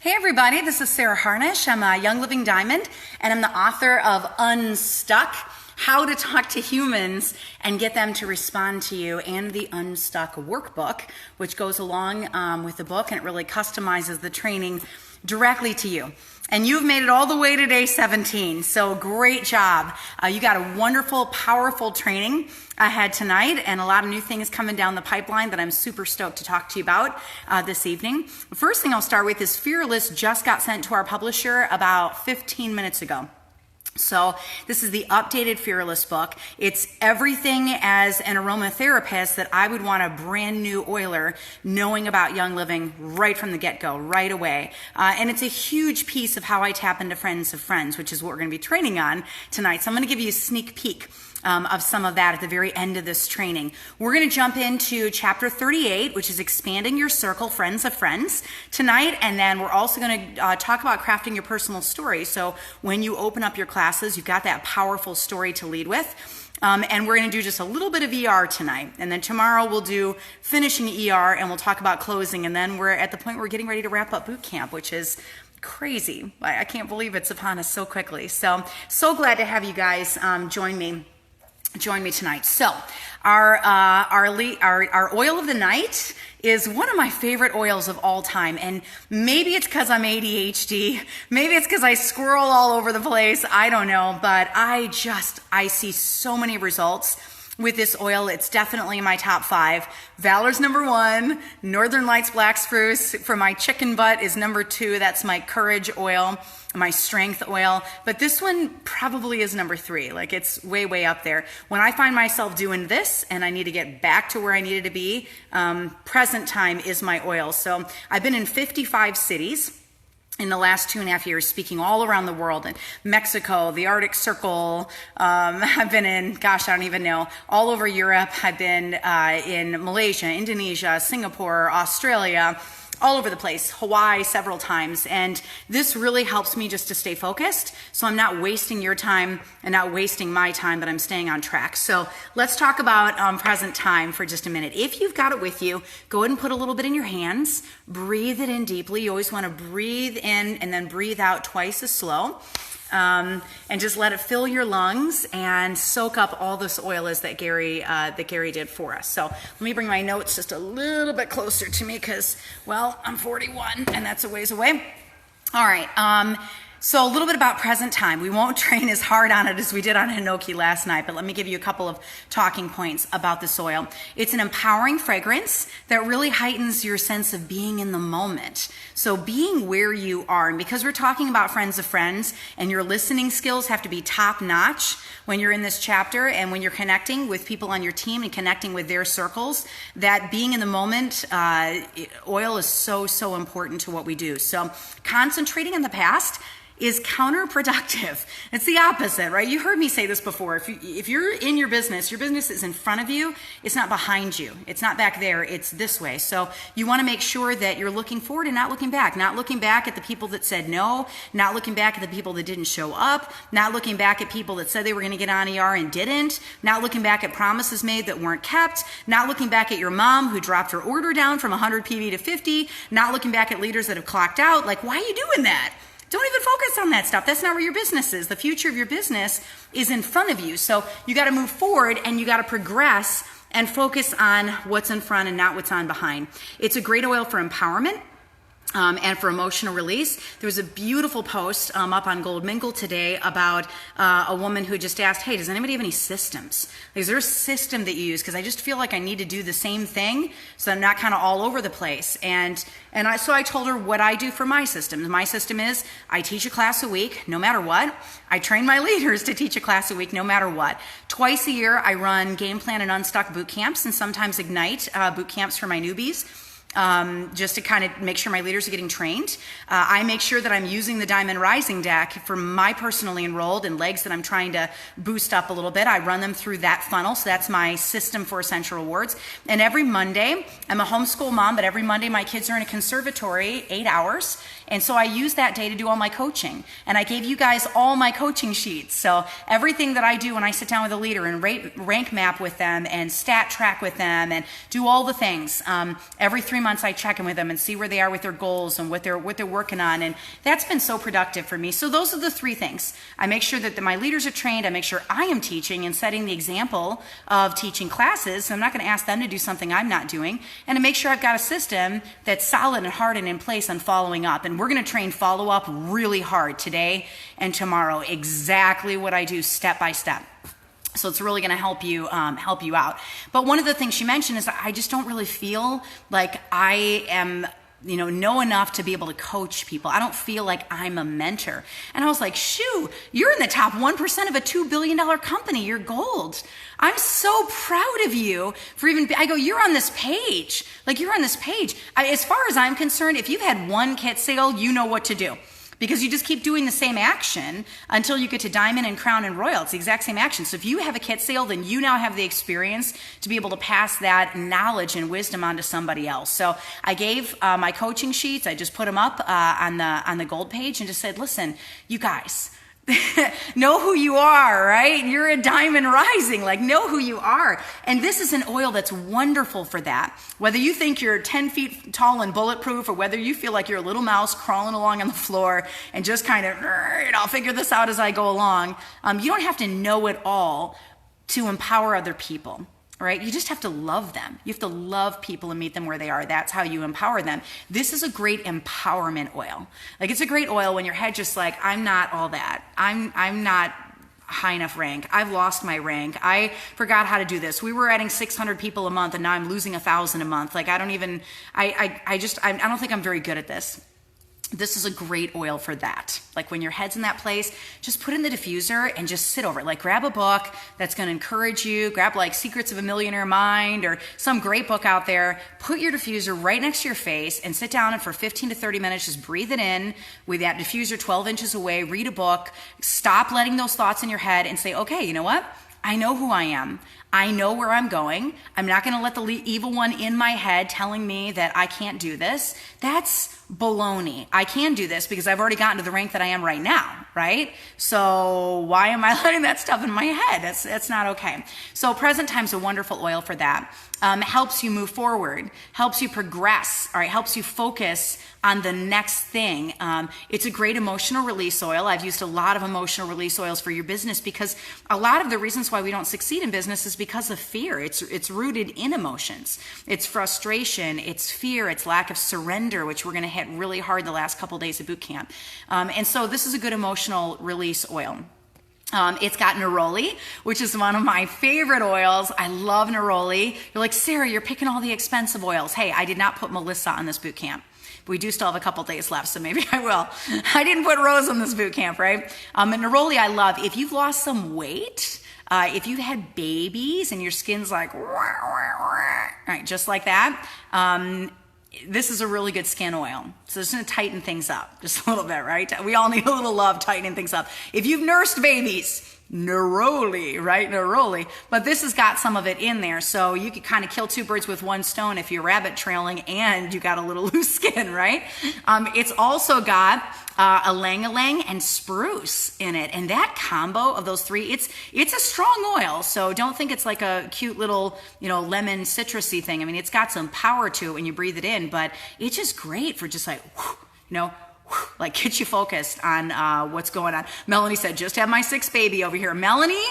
Hey everybody, this is Sarah Harnish. I'm a Young Living Diamond and I'm the author of Unstuck, How to Talk to Humans and Get Them to Respond to You, and the Unstuck workbook, which goes along with the book, and it really customizes the training directly to you. And you've made it all the way to day 17, so great job. You got a wonderful, powerful training ahead tonight, and a lot of new things coming down the pipeline that I'm super stoked to talk to you about this evening. The first thing I'll start with is Fearless just got sent to our publisher about 15 minutes ago. So this is the updated Fearless book. It's everything as an aromatherapist that I would want a brand new oiler knowing about Young Living right from the get-go, right away. And it's a huge piece of how I tap into friends of friends, which is what we're going to be training on tonight. So I'm going to give you a sneak peek of some of that at the very end of this training. We're going to jump into chapter 38, which is expanding your circle, friends of friends, tonight. And then we're also going to talk about crafting your personal story. So when you open up your classes, you've got that powerful story to lead with. And we're going to do just a little bit of ER tonight. And then tomorrow we'll do finishing ER and we'll talk about closing. And then we're at the point where we're getting ready to wrap up boot camp, which is crazy. I can't believe it's upon us so quickly. So glad to have you guys join me tonight. So our oil of the night is one of my favorite oils of all time. And maybe it's because I'm ADHD. Maybe it's because I squirrel all over the place. I don't know. But I see so many results with this oil. It's definitely in my top 5. Valor's number 1. Northern Lights Black Spruce for my chicken butt is number 2. That's my courage oil, my strength oil. But this one probably is number 3. Like, it's way, way up there. When I find myself doing this and I need to get back to where I needed to be, present time is my oil. So I've been in 55 cities in the last 2.5 years, speaking all around the world, in Mexico, the Arctic Circle. I've been in, I don't even know, all over Europe. I've been in Malaysia, Indonesia, Singapore, Australia, all over the place, Hawaii several times. And this really helps me just to stay focused. So I'm not wasting your time and not wasting my time, but I'm staying on track. So let's talk about present time for just a minute. If you've got it with you, go ahead and put a little bit in your hands. Breathe it in deeply. You always want to breathe in and then breathe out twice as slow. And just let it fill your lungs and soak up all this oil as that Gary did for us. So let me bring my notes just a little bit closer to me because, well, I'm 41 and that's a ways away. All right. So a little bit about present time. We won't train as hard on it as we did on Hinoki last night, but let me give you a couple of talking points about this oil. It's an empowering fragrance that really heightens your sense of being in the moment. So being where you are, and because we're talking about friends of friends, and your listening skills have to be top notch when you're in this chapter, and when you're connecting with people on your team and connecting with their circles, that being in the moment, oil is so important to what we do. So concentrating on the past is counterproductive. It's the opposite, right? You heard me say this before. If you're in your business is in front of you. It's not behind you. It's not back there. It's this way. So you want to make sure that you're looking forward and not looking back. Not looking back at the people that said no. Not looking back at the people that didn't show up. Not looking back at people that said they were going to get on ER and didn't. Not looking back at promises made that weren't kept. Not looking back at your mom who dropped her order down from 100 PV to 50. Not looking back at leaders that have clocked out. Like, why are you doing that? Don't even focus on that stuff. That's not where your business is. The future of your business is in front of you. So you got to move forward and you got to progress and focus on what's in front and not what's on behind. It's a great oil for empowerment. And for emotional release. There was a beautiful post up on Gold Mingle today about a woman who just asked, hey, does anybody have any systems? Is there a system that you use? Because I just feel like I need to do the same thing so I'm not kind of all over the place. So I told her what I do for my system. My system is I teach a class a week, no matter what. I train my leaders to teach a class a week, no matter what. Twice a year, I run Game Plan and Unstuck boot camps and sometimes Ignite boot camps for my newbies. Just to kind of make sure my leaders are getting trained. I make sure that I'm using the Diamond Rising deck for my personally enrolled and legs that I'm trying to boost up a little bit. I run them through that funnel. So that's my system for Essential Rewards. And every Monday, I'm a homeschool mom, but every Monday my kids are in a conservatory, 8 hours. And so I use that day to do all my coaching. And I gave you guys all my coaching sheets. So everything that I do when I sit down with a leader and rank map with them and stat track with them and do all the things, every 3 months I check in with them and see where they are with their goals and what they're working on. And that's been so productive for me. So those are the three things. I make sure that my leaders are trained. I make sure I am teaching and setting the example of teaching classes. So I'm not going to ask them to do something I'm not doing. And to make sure I've got a system that's solid and hard and in place on following up. And we're going to train follow up really hard today and tomorrow. Exactly what I do step by step. So it's really going to help you out. But one of the things she mentioned is that I just don't really feel like I am, know enough to be able to coach people. I don't feel like I'm a mentor. And I was like, shoo, you're in the top 1% of a $2 billion company. You're gold. I'm so proud of you for I go, you're on this page. Like, you're on this page. As far as I'm concerned, if you've had one kit sale, you know what to do. Because you just keep doing the same action until you get to Diamond and Crown and Royal. It's the exact same action. So if you have a kit sale, then you now have the experience to be able to pass that knowledge and wisdom on to somebody else. So I gave my coaching sheets. I just put them up on the gold page and just said, listen, you guys, know who you are, right? You're a diamond rising, like know who you are. And this is an oil that's wonderful for that. Whether you think you're 10 feet tall and bulletproof, or whether you feel like you're a little mouse crawling along on the floor and just kind of, I'll figure this out as I go along. You don't have to know it all to empower other people. Right? You just have to love them. You have to love people and meet them where they are. That's how you empower them. This is a great empowerment oil. Like, it's a great oil when your head just like, I'm not all that. I'm not high enough rank. I've lost my rank. I forgot how to do this. We were adding 600 people a month and now I'm losing 1,000 a month. Like, I don't think I'm very good at this. This is a great oil for that. Like, when your head's in that place, just put it in the diffuser and just sit over it. Like, grab a book that's going to encourage you. Grab like Secrets of a Millionaire Mind or some great book out there. Put your diffuser right next to your face and sit down and for 15 to 30 minutes, just breathe it in with that diffuser 12 inches away. Read a book. Stop letting those thoughts in your head and say, okay, you know what? I know who I am. I know where I'm going. I'm not going to let the evil one in my head telling me that I can't do this. That's baloney. I can do this because I've already gotten to the rank that I am right now, right? So why am I letting that stuff in my head? That's not okay. So present time's a wonderful oil for that. Helps you move forward, helps you progress, all right, helps you focus on the next thing. It's a great emotional release oil. I've used a lot of emotional release oils for your business because a lot of the reasons why we don't succeed in business is because of fear. It's rooted in emotions. It's frustration, it's fear, it's lack of surrender, which we're going to hit really hard the last couple days of boot camp. And so this is a good emotional release oil. It's got neroli, which is one of my favorite oils. I love neroli. You're like, Sarah, you're picking all the expensive oils. Hey, I did not put Melissa on this boot camp. We do still have a couple days left, so maybe I will. I didn't put Rose on this boot camp, right? And neroli I love. If you've lost some weight, if you've had babies and your skin's like, right, just like that, this is a really good skin oil. So it's going to tighten things up just a little bit, right? We all need a little love tightening things up. If you've nursed babies, neroli, right? Neroli. But this has got some of it in there. So you could kind of kill two birds with one stone if you're rabbit trailing and you got a little loose skin, right? It's also got ylang-ylang and spruce in it. And that combo of those three, it's a strong oil. So don't think it's like a cute little, lemon citrusy thing. I mean, it's got some power to it when you breathe it in, but it's just great for just like, like get you focused on what's going on. Melanie said, just had my sixth baby over here. Melanie,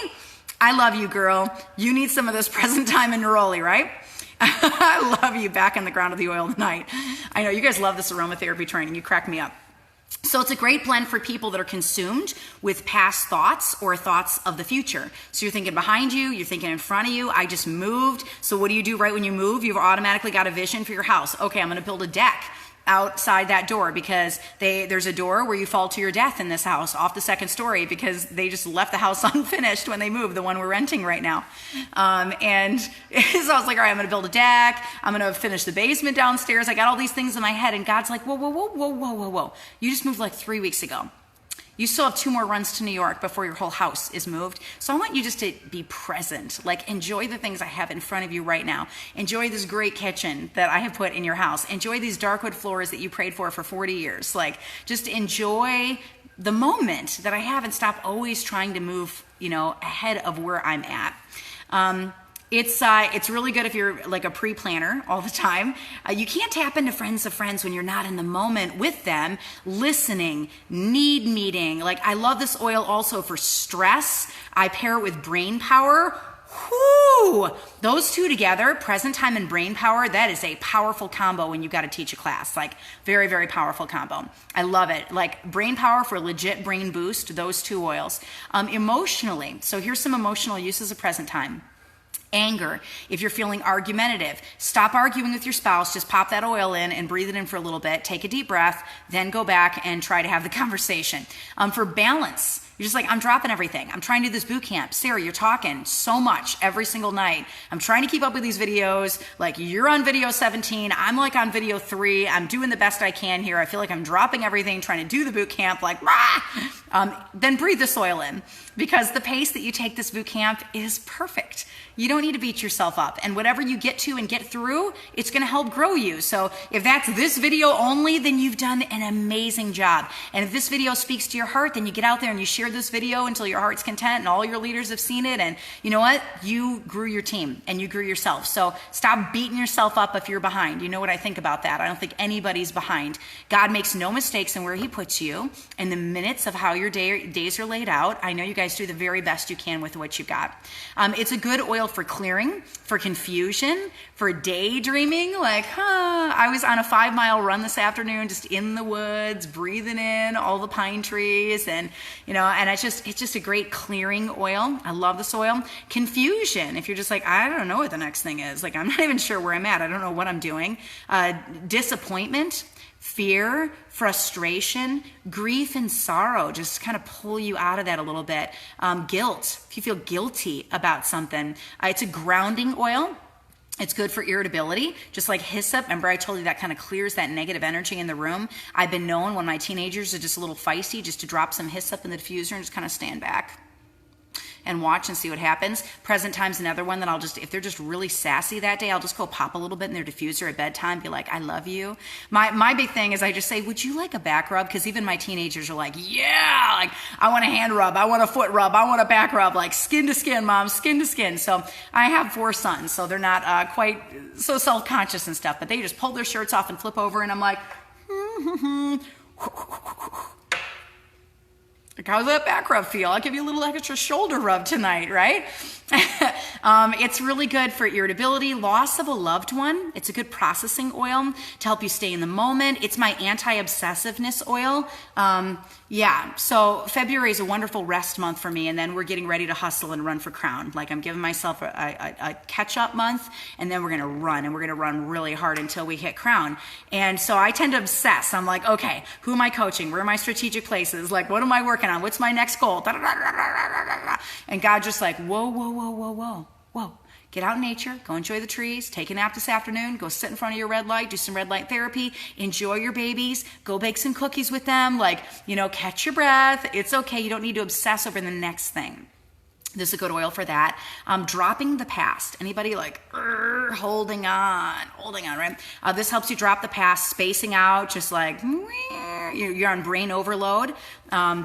I love you, girl. You need some of this present time and neroli, right? I love you back on the ground of the oil tonight. I know you guys love this aromatherapy training. You crack me up. So it's a great blend for people that are consumed with past thoughts or thoughts of the future. So you're thinking behind you, you're thinking in front of you. I just moved. So what do you do right when you move? You've automatically got a vision for your house. Okay, I'm going to build a deck outside that door because there's a door where you fall to your death in this house off the second story because they just left the house unfinished when they moved, the one we're renting right now. And so I was like, all right, I'm going to build a deck. I'm going to finish the basement downstairs. I got all these things in my head and God's like, whoa. You just moved like 3 weeks ago. You still have 2 more runs to New York before your whole house is moved. So I want you just to be present. Like, enjoy the things I have in front of you right now. Enjoy this great kitchen that I have put in your house. Enjoy these dark wood floors that you prayed for 40 years. Like, just enjoy the moment that I have and stop always trying to move, ahead of where I'm at. It's really good if you're like a pre-planner all the time. You can't tap into friends of friends when you're not in the moment with them, listening, need meeting. Like I love this oil also for stress. I pair it with brain power. Whoo! Those two together, present time and brain power, that is a powerful combo when you got to teach a class. Like very, very powerful combo. I love it. Like brain power for legit brain boost, those two oils. Emotionally, so here's some emotional uses of present time. Anger. If you're feeling argumentative, stop arguing with your spouse, just pop that oil in and breathe it in for a little bit, take a deep breath, then go back and try to have the conversation. For balance, you're just like, I'm dropping everything. I'm trying to do this boot camp. Sarah, you're talking so much every single night. I'm trying to keep up with these videos. Like you're on video 17. I'm like on video 3. I'm doing the best I can here. I feel like I'm dropping everything, trying to do the boot camp, like, then breathe this oil in because the pace that you take this boot camp is perfect. You don't need to beat yourself up. And whatever you get to and get through, it's going to help grow you. So if that's this video only, then you've done an amazing job. And if this video speaks to your heart, then you get out there and you share this video until your heart's content and all your leaders have seen it. And you know what? You grew your team and you grew yourself. So stop beating yourself up if you're behind. You know what I think about that? I don't think anybody's behind. God makes no mistakes in where he puts you and the minutes of how your days are laid out. I know you guys do the very best you can with what you got. It's a good oil for clearing, for confusion, for daydreaming. Like, I was on a 5-mile run this afternoon, just in the woods, breathing in all the pine trees, and and it's just a great clearing oil. I love this oil. Confusion. If you're just like, I don't know what the next thing is. Like, I'm not even sure where I'm at. I don't know what I'm doing. Disappointment. Fear, frustration, grief, and sorrow just kind of pull you out of that a little bit. Guilt, if you feel guilty about something. It's a grounding oil. It's good for irritability, just like hyssop. Remember I told you that kind of clears that negative energy in the room. I've been known when my teenagers are just a little feisty just to drop some hyssop in the diffuser and just kind of stand back and watch and see what happens. Present time's another one that I'll just, if they're just really sassy that day, I'll just go pop a little bit in their diffuser at bedtime, be like, I love you. My big thing is I just say, would you like a back rub? Because even my teenagers are like, yeah, like I want a hand rub, I want a foot rub, I want a back rub, like skin to skin, mom, skin to skin. So I have 4 sons, so they're not quite so self-conscious and stuff, but they just pull their shirts off and flip over and I'm like, like, how's that back rub feel? I'll give you a little extra shoulder rub tonight, right? It's really good for irritability, loss of a loved one. It's a good processing oil to help you stay in the moment. It's my anti-obsessiveness oil. So February is a wonderful rest month for me, and then we're getting ready to hustle and run for Crown. Like I'm giving myself a catch-up month, and then we're going to run, and we're going to run really hard until we hit Crown. And so I tend to obsess. I'm like, okay, who am I coaching? Where are my strategic places? Like, what am I working on? What's my next goal? And God just like, whoa. Get out in nature, go enjoy the trees, take a nap this afternoon, go sit in front of your red light, do some red light therapy, enjoy your babies, go bake some cookies with them, catch your breath. It's okay. You don't need to obsess over the next thing. This is a good oil for that. Dropping the past. Anybody like holding on, right? This helps you drop the past, spacing out, just like you're on brain overload.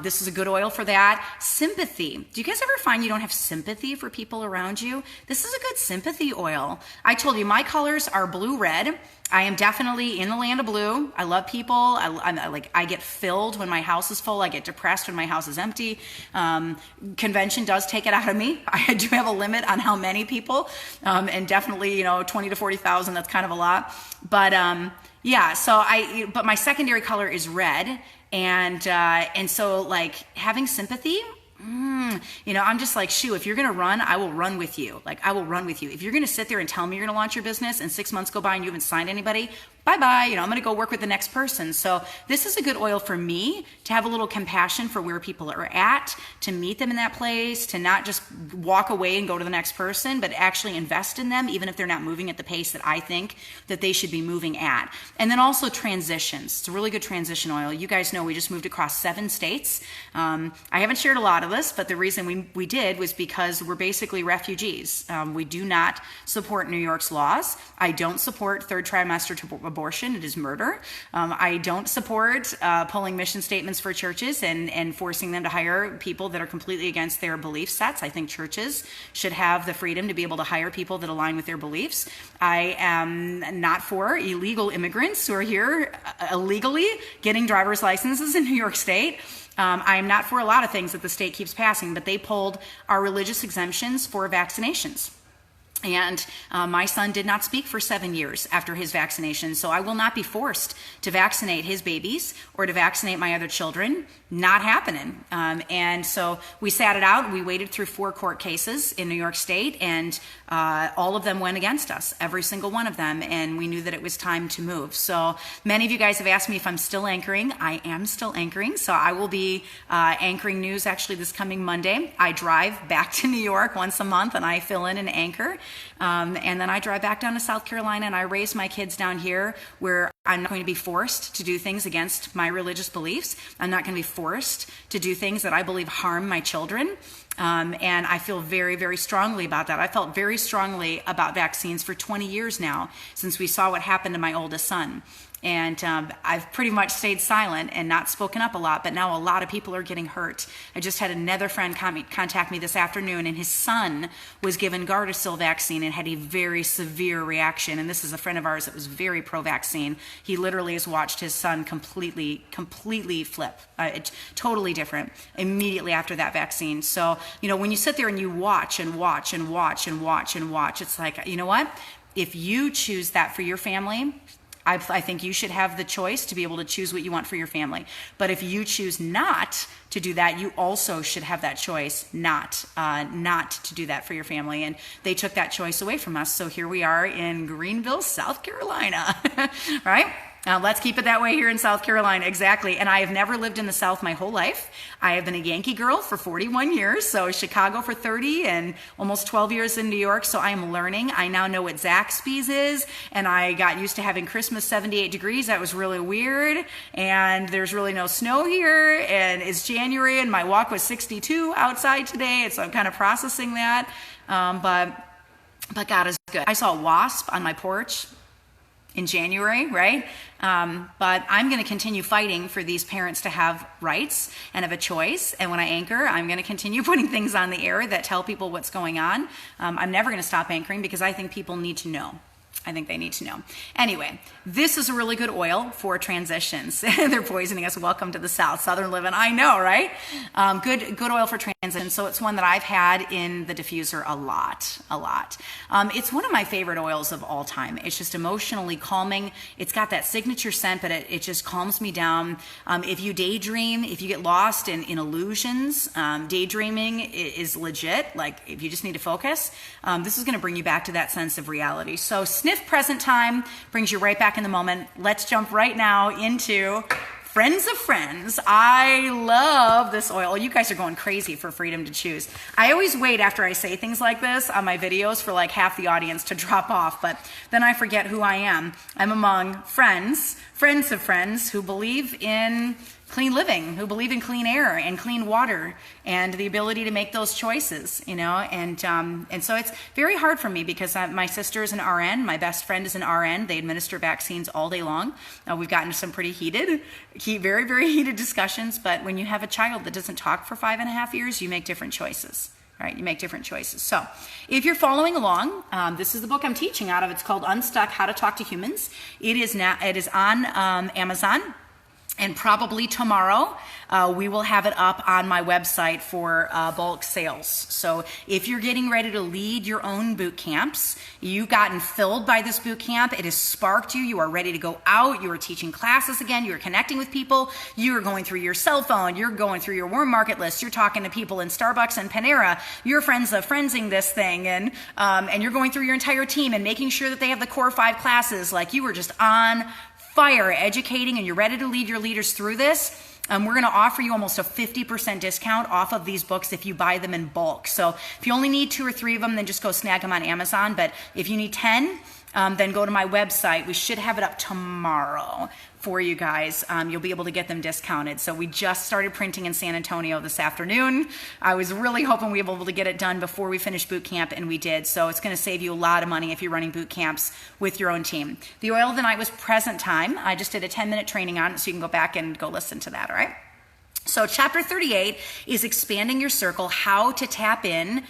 This is a good oil for that. Sympathy. Do you guys ever find you don't have sympathy for people around you? This is a good sympathy oil. I told you my colors are blue-red. I am definitely in the land of blue. I love people. I get filled when my house is full. I get depressed when my house is empty. Convention does take it out of me. I do have a limit on how many people, and definitely 20 to 40,000. That's kind of a lot. But but my secondary color is red, and so like having sympathy. I'm just like, shoo, if you're going to run, I will run with you. Like, I will run with you. If you're going to sit there and tell me you're going to launch your business and 6 months go by and you haven't signed anybody, bye-bye. I'm going to go work with the next person. So this is a good oil for me to have a little compassion for where people are at, to meet them in that place, to not just walk away and go to the next person, but actually invest in them, even if they're not moving at the pace that I think that they should be moving at. And then also transitions. It's a really good transition oil. You guys know we just moved across 7 states. I haven't shared a lot of this, but the reason we did was because we're basically refugees. We do not support New York's laws. I don't support third trimester abortion. It is murder. I don't support pulling mission statements for churches and forcing them to hire people that are completely against their belief sets. I think churches should have the freedom to be able to hire people that align with their beliefs. I am not for illegal immigrants who are here illegally getting driver's licenses in New York State. I am not for a lot of things that the state keeps passing, but they pulled our religious exemptions for vaccinations. And my son did not speak for 7 years after his vaccination, so I will not be forced to vaccinate his babies or to vaccinate my other children. Not happening. And so we sat it out. We waited through 4 court cases in New York State, and all of them went against us, every single one of them, and we knew that it was time to move. So many of you guys have asked me if I'm still anchoring. I am still anchoring, so I will be anchoring news actually this coming Monday. I drive back to New York once a month, and I fill in and anchor. And then I drive back down to South Carolina, and I raise my kids down here where I'm not going to be forced to do things against my religious beliefs. I'm not going to be forced to do things that I believe harm my children. And I feel very, very strongly about that. I felt very strongly about vaccines for 20 years now, since we saw what happened to my oldest son. And I've pretty much stayed silent and not spoken up a lot, but now a lot of people are getting hurt. I just had another friend contact me this afternoon, and his son was given Gardasil vaccine and had a very severe reaction. And this is a friend of ours that was very pro-vaccine. He literally has watched his son completely flip. It's totally different immediately after that vaccine. So, when you sit there and you watch and watch and watch and watch and watch, it's like, you know what? If you choose that for your family, I think you should have the choice to be able to choose what you want for your family. But if you choose not to do that, you also should have that choice not to do that for your family. And they took that choice away from us. So here we are in Greenville, South Carolina, right? Let's keep it that way here in South Carolina. Exactly. And I have never lived in the South my whole life. I have been a Yankee girl for 41 years, so Chicago for 30 and almost 12 years in New York. So I am learning. I now know what Zaxby's is, and I got used to having Christmas 78 degrees. That was really weird. And there's really no snow here, and it's January, and my walk was 62 outside today, and so I'm kind of processing that. But God is good. I saw a wasp on my porch in January, right? But I'm going to continue fighting for these parents to have rights and have a choice. And when I anchor, I'm going to continue putting things on the air that tell people what's going on. I'm never going to stop anchoring because I think people need to know. I think they need to know. Anyway, this is a really good oil for transitions. They're poisoning us. Welcome to the South. Southern living. I know, right? Good oil for transition. So it's one that I've had in the diffuser a lot. It's one of my favorite oils of all time. It's just emotionally calming. It's got that signature scent, but it just calms me down. If you daydream, if you get lost in illusions, daydreaming is legit. Like if you just need to focus, this is going to bring you back to that sense of reality. So sniff present time brings you right back in the moment. Let's jump right now into Friends of Friends. I love this oil. You guys are going crazy for freedom to choose. I always wait after I say things like this on my videos for like half the audience to drop off, but then I forget who I am. I'm among friends of friends who believe in clean living, who believe in clean air and clean water and the ability to make those choices, and so it's very hard for me because my sister is an RN, my best friend is an RN. They administer vaccines all day long. We've gotten into some pretty very, very heated discussions, but when you have a child that doesn't talk for 5.5 years, you make different choices. Right, you make different choices. So if you're following along, this is the book I'm teaching out of. It's called Unstuck, How to Talk to Humans. It is on Amazon. And probably tomorrow, we will have it up on my website for bulk sales. So if you're getting ready to lead your own boot camps, you've gotten filled by this boot camp, it has sparked you, you are ready to go out, you are teaching classes again, you're connecting with people, you are going through your cell phone, you're going through your warm market list, you're talking to people in Starbucks and Panera, you're friendsing this thing, and you're going through your entire team and making sure that they have the core 5 classes, like you were just on fire educating and you're ready to lead your leaders through this. We're going to offer you almost a 50% discount off of these books if you buy them in bulk. So if you only need 2 or 3 of them, then just go snag them on Amazon. But if you need 10, then go to my website. We should have it up tomorrow for you guys. You'll be able to get them discounted. So we just started printing in San Antonio this afternoon. I was really hoping we'd be able to get it done before we finish boot camp, and we did. So it's going to save you a lot of money if you're running boot camps with your own team. The oil of the night was present time. I just did a 10-minute training on it, so you can go back and go listen to that, all right? So chapter 38 is expanding your circle, how to tap in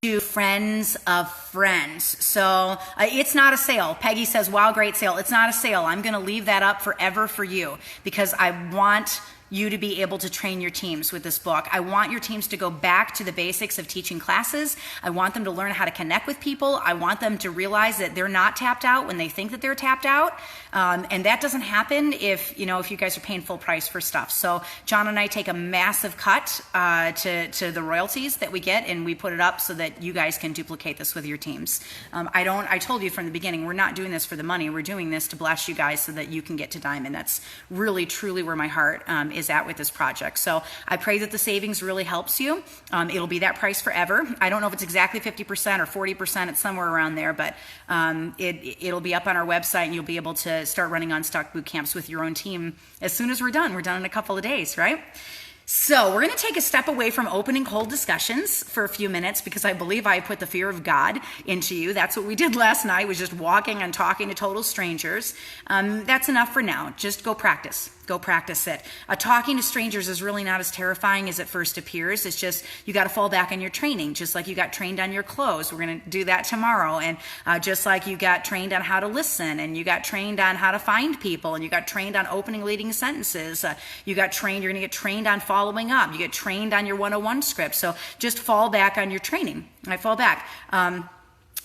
to friends of friends. So it's not a sale. Peggy says, wow, great sale. It's not a sale. I'm going to leave that up forever for you because I want you to be able to train your teams with this book. I want your teams to go back to the basics of teaching classes. I want them to learn how to connect with people. I want them to realize that they're not tapped out when they think that they're tapped out. And that doesn't happen if you guys are paying full price for stuff. So John and I take a massive cut to the royalties that we get, and we put it up so that you guys can duplicate this with your teams. I told you from the beginning, we're not doing this for the money. We're doing this to bless you guys so that you can get to Diamond. That's really, truly where my heart is at with this project. So I pray that the savings really helps you. It'll be that price forever. I don't know if it's exactly 50% or 40%. It's somewhere around there, but it'll be up on our website, and you'll be able to start running Unstuck boot camps with your own team as soon as we're done. We're done in a couple of days, right? So we're going to take a step away from opening cold discussions for a few minutes because I believe I put the fear of God into you. That's what we did last night, was just walking and talking to total strangers. That's enough for now. Just go practice. Go practice it. Talking to strangers is really not as terrifying as it first appears. It's just you got to fall back on your training, just like you got trained on your clothes. We're going to do that tomorrow. And just like you got trained on how to listen, and you got trained on how to find people, and you got trained on opening leading sentences. You're going to get trained on following up. You get trained on your 101 script. So just fall back on your training. I fall back.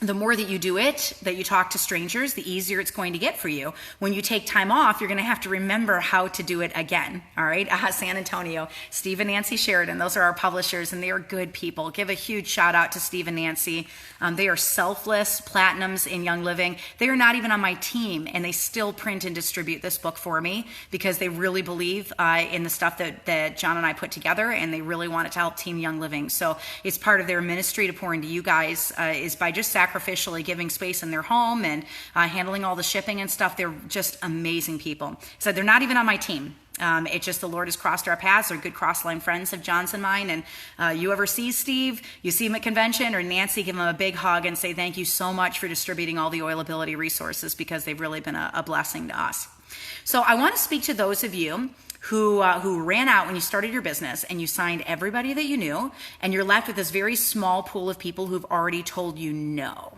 The more that you do it, that you talk to strangers, the easier it's going to get for you. When you take time off, you're going to have to remember how to do it again. All right. San Antonio, Steve and Nancy Sheridan, those are our publishers, and they are good people. Give a huge shout out to Steve and Nancy. They are selfless platinums in Young Living. They are not even on my team, and they still print and distribute this book for me because they really believe in the stuff that John and I put together, and they really want it to help Team Young Living. So it's part of their ministry to pour into you guys is by just sacrificially giving space in their home and handling all the shipping and stuff. They're just amazing people. So they're not even on my team. It's just the Lord has crossed our paths. They're good cross-line friends of John's and mine. And you ever see Steve, you see him at convention, or Nancy, give him a big hug and say thank you so much for distributing all the Oilability resources because they've really been a blessing to us. So I want to speak to those of you who ran out when you started your business and you signed everybody that you knew, and you're left with this very small pool of people who've already told you no.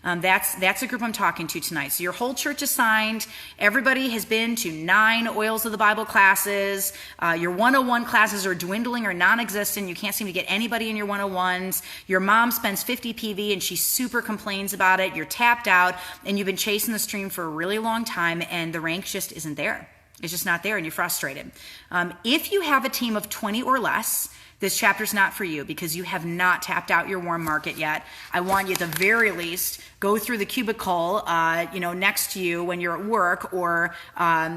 That's a group I'm talking to tonight. So your whole church is signed. Everybody has been to 9 Oils of the Bible classes. Your 101 classes are dwindling or non-existent. You can't seem to get anybody in your 101s. Your mom spends 50 PV and she super complains about it. You're tapped out, and you've been chasing the stream for a really long time, and the rank just isn't there. It's just not there, and you're frustrated. If you have a team of 20 or less, this chapter's not for you because you have not tapped out your warm market yet. I want you at the very least go through the cubicle, next to you when you're at work, or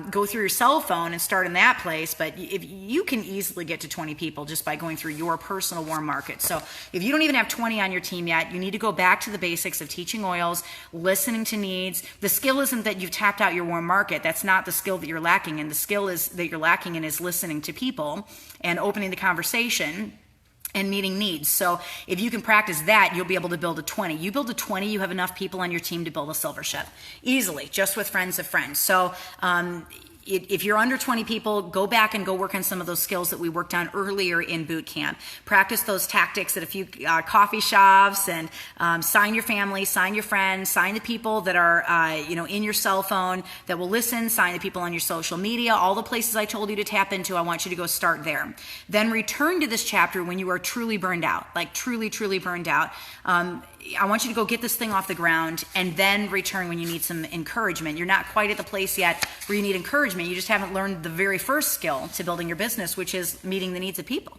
go through your cell phone and start in that place. But if you can easily get to 20 people just by going through your personal warm market. So if you don't even have 20 on your team yet, you need to go back to the basics of teaching oils, listening to needs. The skill isn't that you've tapped out your warm market. That's not the skill that you're lacking in. The skill that you're lacking in is listening to people and opening the conversation and meeting needs. So if you can practice that, you'll be able to build a 20. You build a 20, you have enough people on your team to build a silver ship easily, just with friends of friends. So if you're under 20 people, go back and go work on some of those skills that we worked on earlier in boot camp. Practice those tactics at a few coffee shops, and sign your family, sign your friends, sign the people that are in your cell phone that will listen, sign the people on your social media, all the places I told you to tap into. I want you to go start there. Then return to this chapter when you are truly burned out, like truly, truly burned out. I want you to go get this thing off the ground, and then return when you need some encouragement. You're not quite at the place yet where you need encouragement. You just haven't learned the very first skill to building your business, which is meeting the needs of people.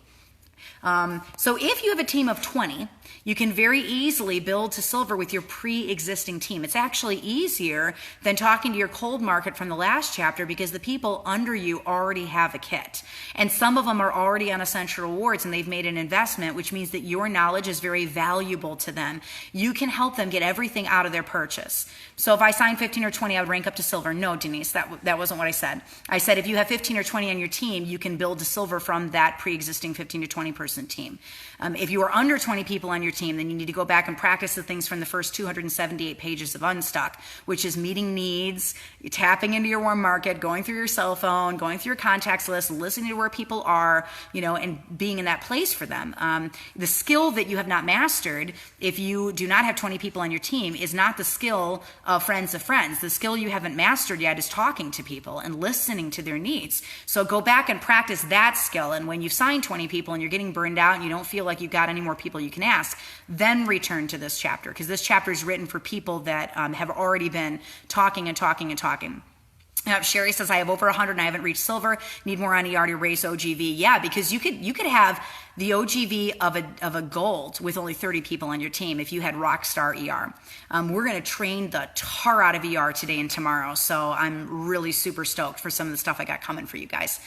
So if you have a team of 20, you can very easily build to silver with your pre-existing team. It's actually easier than talking to your cold market from the last chapter because the people under you already have a kit. And some of them are already on Essential Rewards and they've made an investment, which means that your knowledge is very valuable to them. You can help them get everything out of their purchase. So if I sign 15 or 20, I would rank up to silver. No, Denise, that wasn't what I said. I said if you have 15 or 20 on your team, you can build to silver from that pre-existing 15 to 20 person team. If you are under 20 people on your team, then you need to go back and practice the things from the first 278 pages of Unstuck, which is meeting needs, tapping into your warm market, going through your cell phone, going through your contacts list, listening to where people are, and being in that place for them. The skill that you have not mastered, if you do not have 20 people on your team, is not the skill of friends of friends. The skill you haven't mastered yet is talking to people and listening to their needs. So go back and practice that skill. And when you've signed 20 people and you're getting burned out and you don't feel like you've got any more people you can ask, then return to this chapter, because this chapter is written for people that have already been talking and talking and talking. Sherry says, I have over 100 and I haven't reached silver. Need more on ER to raise OGV. Yeah, because you could have the OGV of a gold with only 30 people on your team if you had Rockstar ER. We're going to train the tar out of ER today and tomorrow. So I'm really super stoked for some of the stuff I got coming for you guys.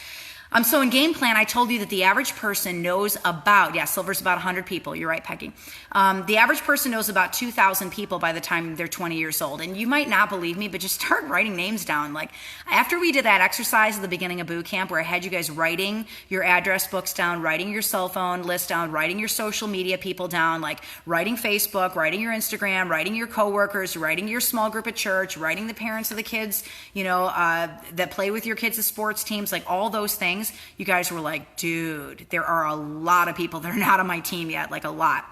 So in game plan, I told you that the average person knows about, silver's about 100 people. You're right, Peggy. The average person knows about 2,000 people by the time they're 20 years old. And you might not believe me, but just start writing names down. Like after we did that exercise at the beginning of boot camp where I had you guys writing your address books down, writing your cell phone list down, writing your social media people down, like writing Facebook, writing your Instagram, writing your coworkers, writing your small group at church, writing the parents of the kids, that play with your kids' sports teams, like all those things. You guys were like, dude, there are a lot of people that are not on my team yet, like a lot.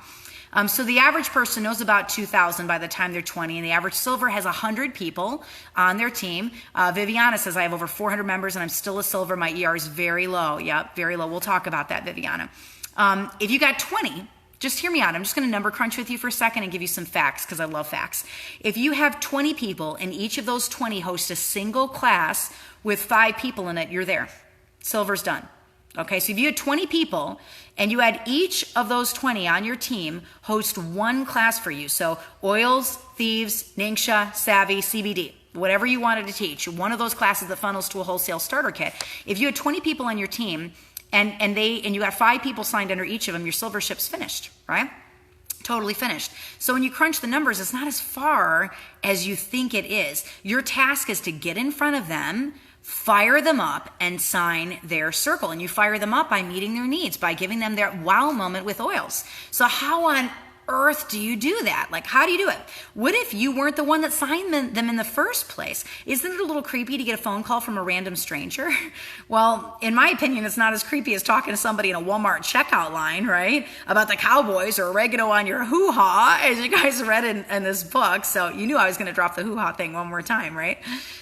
So the average person knows about 2,000 by the time they're 20, and the average silver has 100 people on their team. Viviana says, I have over 400 members and I'm still a silver. My ER is very low. Yep, very low. We'll talk about that, Viviana. If you got 20, just hear me out. I'm just going to number crunch with you for a second and give you some facts because I love facts. If you have 20 people and each of those 20 host a single class with 5 people in it, you're there. Silver's done. Okay, so if you had 20 people and you had each of those 20 on your team host one class for you, so oils, thieves, Ningxia, savvy, CBD, whatever you wanted to teach, one of those classes that funnels to a wholesale starter kit. If you had 20 people on your team and you got 5 people signed under each of them, your silver ship's finished, right? Totally finished. So when you crunch the numbers, it's not as far as you think it is. Your task is to get in front of them, fire them up, and sign their circle. And you fire them up by meeting their needs, by giving them their wow moment with oils. So how on earth do you do that? Like, how do you do it? What if you weren't the one that signed them in the first place? Isn't it a little creepy to get a phone call from a random stranger? Well, in my opinion, it's not as creepy as talking to somebody in a Walmart checkout line, right? About the Cowboys or oregano on your hoo-ha, as you guys read in this book. So you knew I was going to drop the hoo-ha thing one more time, right?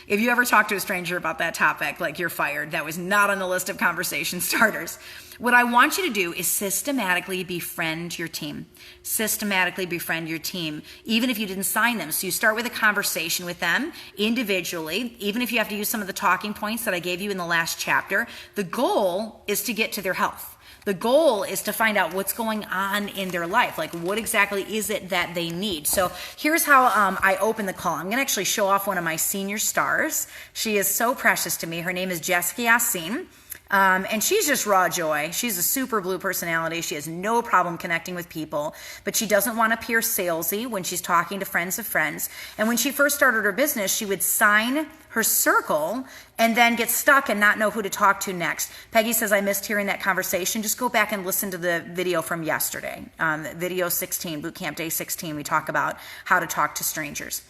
If you ever talk to a stranger about that topic, like, you're fired. That was not on the list of conversation starters. What I want you to do is systematically befriend your team. Systematically befriend your team, even if you didn't sign them. So you start with a conversation with them individually, even if you have to use some of the talking points that I gave you in the last chapter. The goal is to get to their health. The goal is to find out what's going on in their life. Like, what exactly is it that they need? So here's how I open the call. I'm going to actually show off one of my senior stars. She is so precious to me. Her name is Jessica Yassin. And she's just raw joy. She's a super blue personality. She has no problem connecting with people, but she doesn't want to appear salesy when she's talking to friends of friends. And when she first started her business, she would sign her circle and then get stuck and not know who to talk to next. Peggy says, I missed hearing that conversation. Just go back and listen to the video from yesterday. Video 16, Bootcamp Day 16, we talk about how to talk to strangers.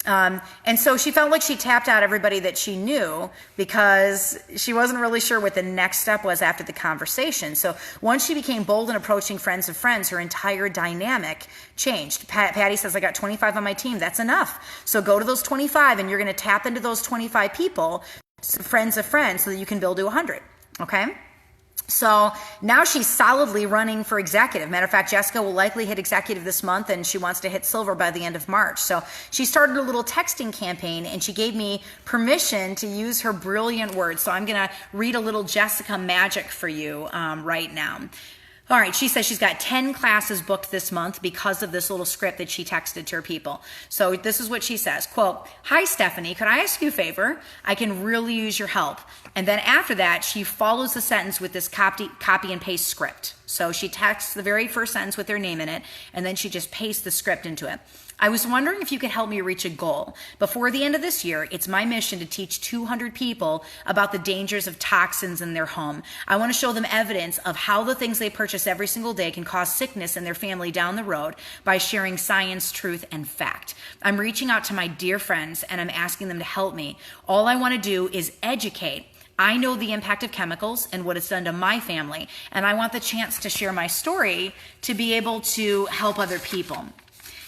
And so she felt like she tapped out everybody that she knew because she wasn't really sure what the next step was after the conversation. So once she became bold in approaching friends of friends, her entire dynamic changed. Patty says, I got 25 on my team. That's enough. So go to those 25 and you're going to tap into those 25 people, friends of friends, so that you can build to 100. Okay? So now she's solidly running for executive. Matter of fact, Jessica will likely hit executive this month, and she wants to hit silver by the end of March. So she started a little texting campaign, and she gave me permission to use her brilliant words. So I'm going to read a little Jessica magic for you right now. All right, she says she's got 10 classes booked this month because of this little script that she texted to her people. So this is what she says, quote, "Hi, Stephanie, could I ask you a favor? I can really use your help." And then after that, she follows the sentence with this copy and paste script. So she texts the very first sentence with their name in it, and then she just pastes the script into it. "I was wondering if you could help me reach a goal. Before the end of this year, it's my mission to teach 200 people about the dangers of toxins in their home. I want to show them evidence of how the things they purchase every single day can cause sickness in their family down the road by sharing science, truth, and fact. I'm reaching out to my dear friends and I'm asking them to help me. All I want to do is educate. I know the impact of chemicals and what it's done to my family, and I want the chance to share my story to be able to help other people.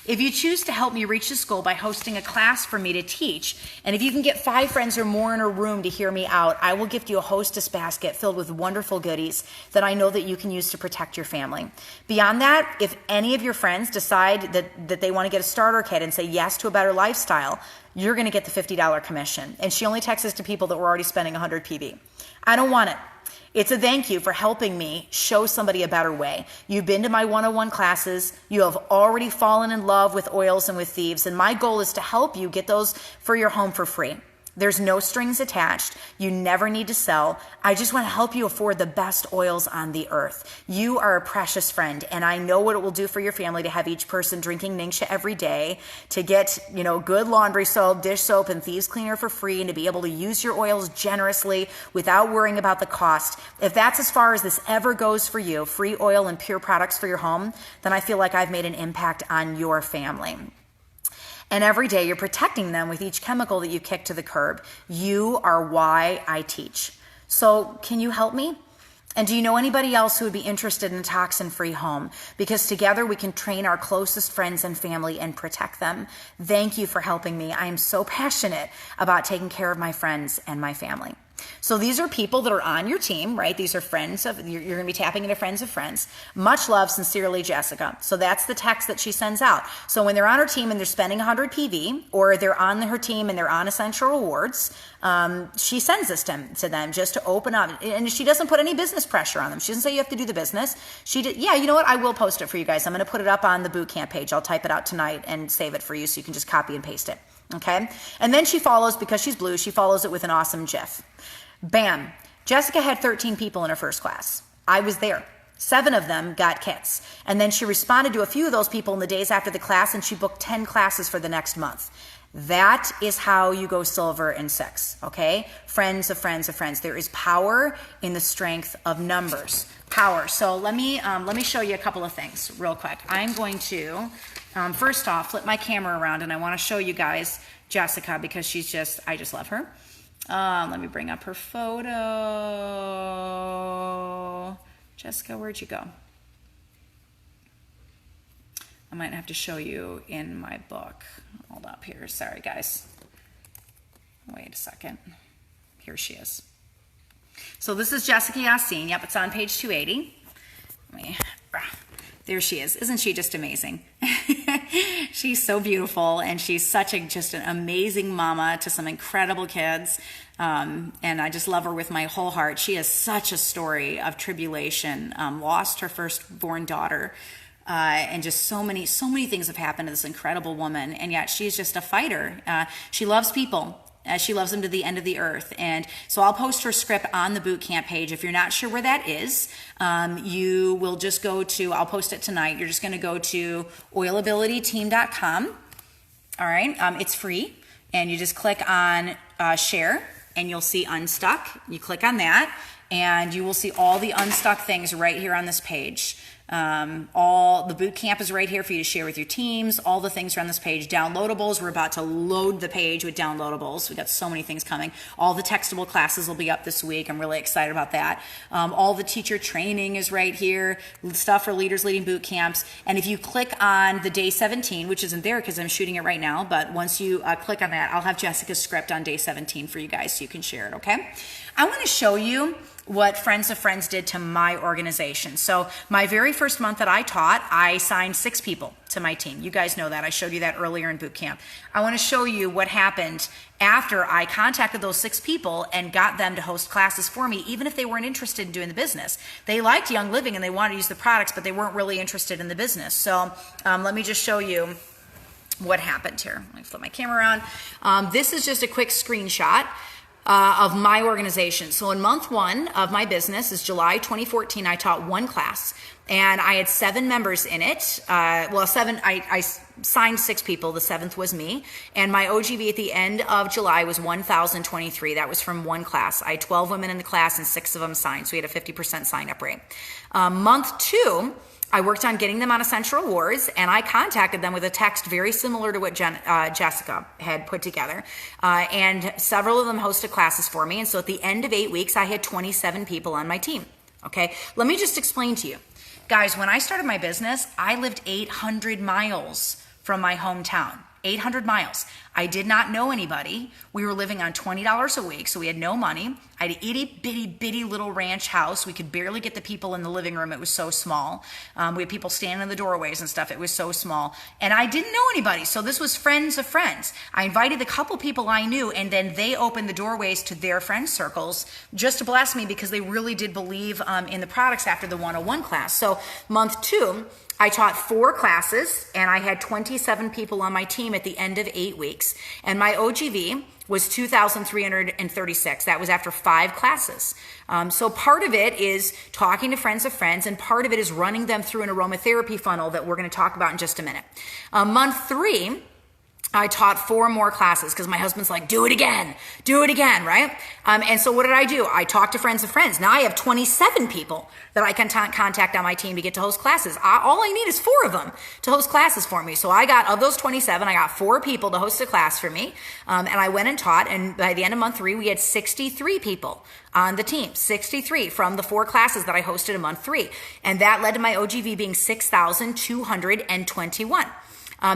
If you choose to help me reach this goal by hosting a class for me to teach, and if you can get 5 friends or more in a room to hear me out, I will gift you a hostess basket filled with wonderful goodies that I know that you can use to protect your family. Beyond that, if any of your friends decide that they want to get a starter kit and say yes to a better lifestyle, you're going to get the $50 commission." And she only texts this to people that were already spending 100 PV. I don't want it. It's a thank you for helping me show somebody a better way. You've been to my 101 classes. You have already fallen in love with oils and with thieves. And my goal is to help you get those for your home for free. There's no strings attached. You never need to sell. I just want to help you afford the best oils on the earth. You are a precious friend, and I know what it will do for your family to have each person drinking Ningxia every day, to get, good laundry soap, dish soap, and thieves cleaner for free, and to be able to use your oils generously without worrying about the cost. If that's as far as this ever goes for you, free oil and pure products for your home, then I feel like I've made an impact on your family. And every day you're protecting them with each chemical that you kick to the curb. You are why I teach. So can you help me? And do you know anybody else who would be interested in a toxin-free home? Because together we can train our closest friends and family and protect them. Thank you for helping me. I am so passionate about taking care of my friends and my family. So these are people that are on your team, right? These are friends of, you're going to be tapping into friends of friends. Much love, sincerely, Jessica. So that's the text that she sends out. So when they're on her team and they're spending 100 PV, or they're on her team and they're on Essential Rewards, she sends this to them just to open up. And she doesn't put any business pressure on them. She doesn't say you have to do the business. Yeah, you know what? I will post it for you guys. I'm going to put it up on the bootcamp page. I'll type it out tonight and save it for you so you can just copy and paste it. Okay? And then she follows, because she's blue, she follows it with an awesome GIF. Bam. Jessica had 13 people in her first class. I was there. 7 of them got kits. And then she responded to a few of those people in the days after the class, and she booked 10 classes for the next month. That is how you go silver in 6, okay? Friends of friends of friends. There is power in the strength of numbers. Power. So let me show you a couple of things real quick. I'm going to, first off, flip my camera around, and I want to show you guys Jessica, because I just love her. Let me bring up her photo. Jessica, where'd you go? I might have to show you in my book. Hold up here. Sorry, guys. Wait a second. Here she is. So this is Jessica Yassine. Yep, it's on page 280. There she is. Isn't she just amazing? She's so beautiful, and she's just an amazing mama to some incredible kids. And I just love her with my whole heart. She has such a story of tribulation, lost her firstborn daughter, and just so many things have happened to this incredible woman. And yet she's just a fighter. She loves people. She loves them to the end of the earth. And so I'll post her script on the bootcamp page. If you're not sure where that is, you will just go to, I'll post it tonight. You're just going to go to oilabilityteam.com. All right. It's free. And you just click on share, and you'll see Unstuck. You click on that, and you will see all the Unstuck things right here on this page. All the boot camp is right here for you to share with your teams. All the things are on this page. Downloadables, we're about to load the page with downloadables. We got so many things coming. All the textable classes will be up this week. I'm really excited about that. All the teacher training is right here. Stuff for leaders leading boot camps. And if you click on the day 17, which isn't there because I'm shooting it right now, but once you click on that, I'll have Jessica's script on day 17 for you guys so you can share it, okay? I want to show you what Friends of Friends did to my organization. So my very first month that I taught, I signed 6 people to my team. You guys know that. I showed you that earlier in boot camp. I want to show you what happened after I contacted those 6 people and got them to host classes for me, even if they weren't interested in doing the business. They liked Young Living and they wanted to use the products, but they weren't really interested in the business. So let me just show you what happened here. Let me flip my camera around. This is just a quick screenshot of my organization. So in month 1 of my business is July 2014, I taught 1 class and I had 7 members in it. 7, I signed 6 people. The 7th was me. And my OGV at the end of July was 1,023. That was from 1 class. I had 12 women in the class and 6 of them signed. So we had a 50% sign up rate. Month 2, I worked on getting them on Essential Rewards, and I contacted them with a text very similar to what Jessica had put together. And several of them hosted classes for me. And so at the end of 8 weeks, I had 27 people on my team. Okay, let me just explain to you. Guys, when I started my business, I lived 800 miles from my hometown. 800 miles. I did not know anybody. We were living on $20 a week, so we had no money. I had an itty bitty little ranch house. We could barely get the people in the living room. It was so small. We had people standing in the doorways and stuff. It was so small. And I didn't know anybody, so this was friends of friends. I invited the couple people I knew, and then they opened the doorways to their friend circles just to bless me because they really did believe in the products after the 101 class. So month 2, I taught 4 classes and I had 27 people on my team at the end of 8 weeks. And my OGV was 2,336. That was after 5 classes. So part of it is talking to friends of friends, and part of it is running them through an aromatherapy funnel that we're going to talk about in just a minute. Month 3, I taught 4 more classes because my husband's like, do it again, right? And so what did I do? I talked to friends of friends. Now I have 27 people that I can contact on my team to get to host classes. All I need is 4 of them to host classes for me. So of those 27, I got 4 people to host a class for me. And I went and taught, and by the end of month 3, we had 63 people on the team, 63 from the 4 classes that I hosted in month 3. And that led to my OGV being 6,221.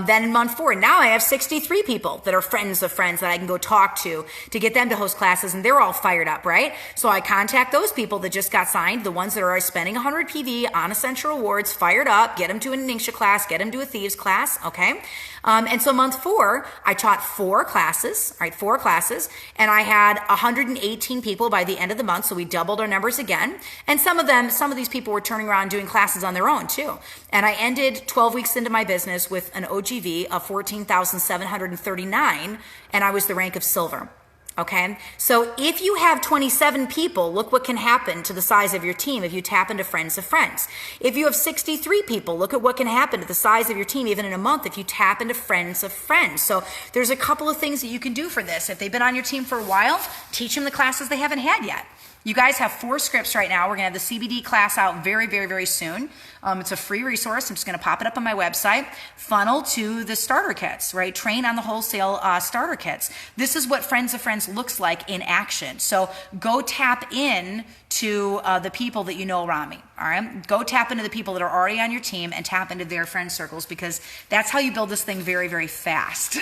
Then in month 4, now I have 63 people that are friends of friends that I can go talk to get them to host classes, and they're all fired up, right? So I contact those people that just got signed, the ones that are spending 100 PV on Essential Rewards, fired up, get them to a Ningxia class, get them to a Thieves class, okay? And so month 4, I taught 4 classes, right? 4 classes, and I had 118 people by the end of the month, so we doubled our numbers again. And some of these people were turning around doing classes on their own too. And I ended 12 weeks into my business with an OGV of 14,739, and I was the rank of silver. Okay, so if you have 27 people, look what can happen to the size of your team if you tap into friends of friends. If you have 63 people, look at what can happen to the size of your team even in a month if you tap into friends of friends. So there's a couple of things that you can do for this. If they've been on your team for a while, teach them the classes they haven't had yet. You guys have 4 scripts right now. We're going to have the CBD class out very, very, very soon. It's a free resource. I'm just going to pop it up on my website. Funnel to the starter kits, right? Train on the wholesale starter kits. This is what Friends of Friends looks like in action. So go tap in to the people that you know around me, all right? Go tap into the people that are already on your team and tap into their friend circles, because that's how you build this thing very, very fast.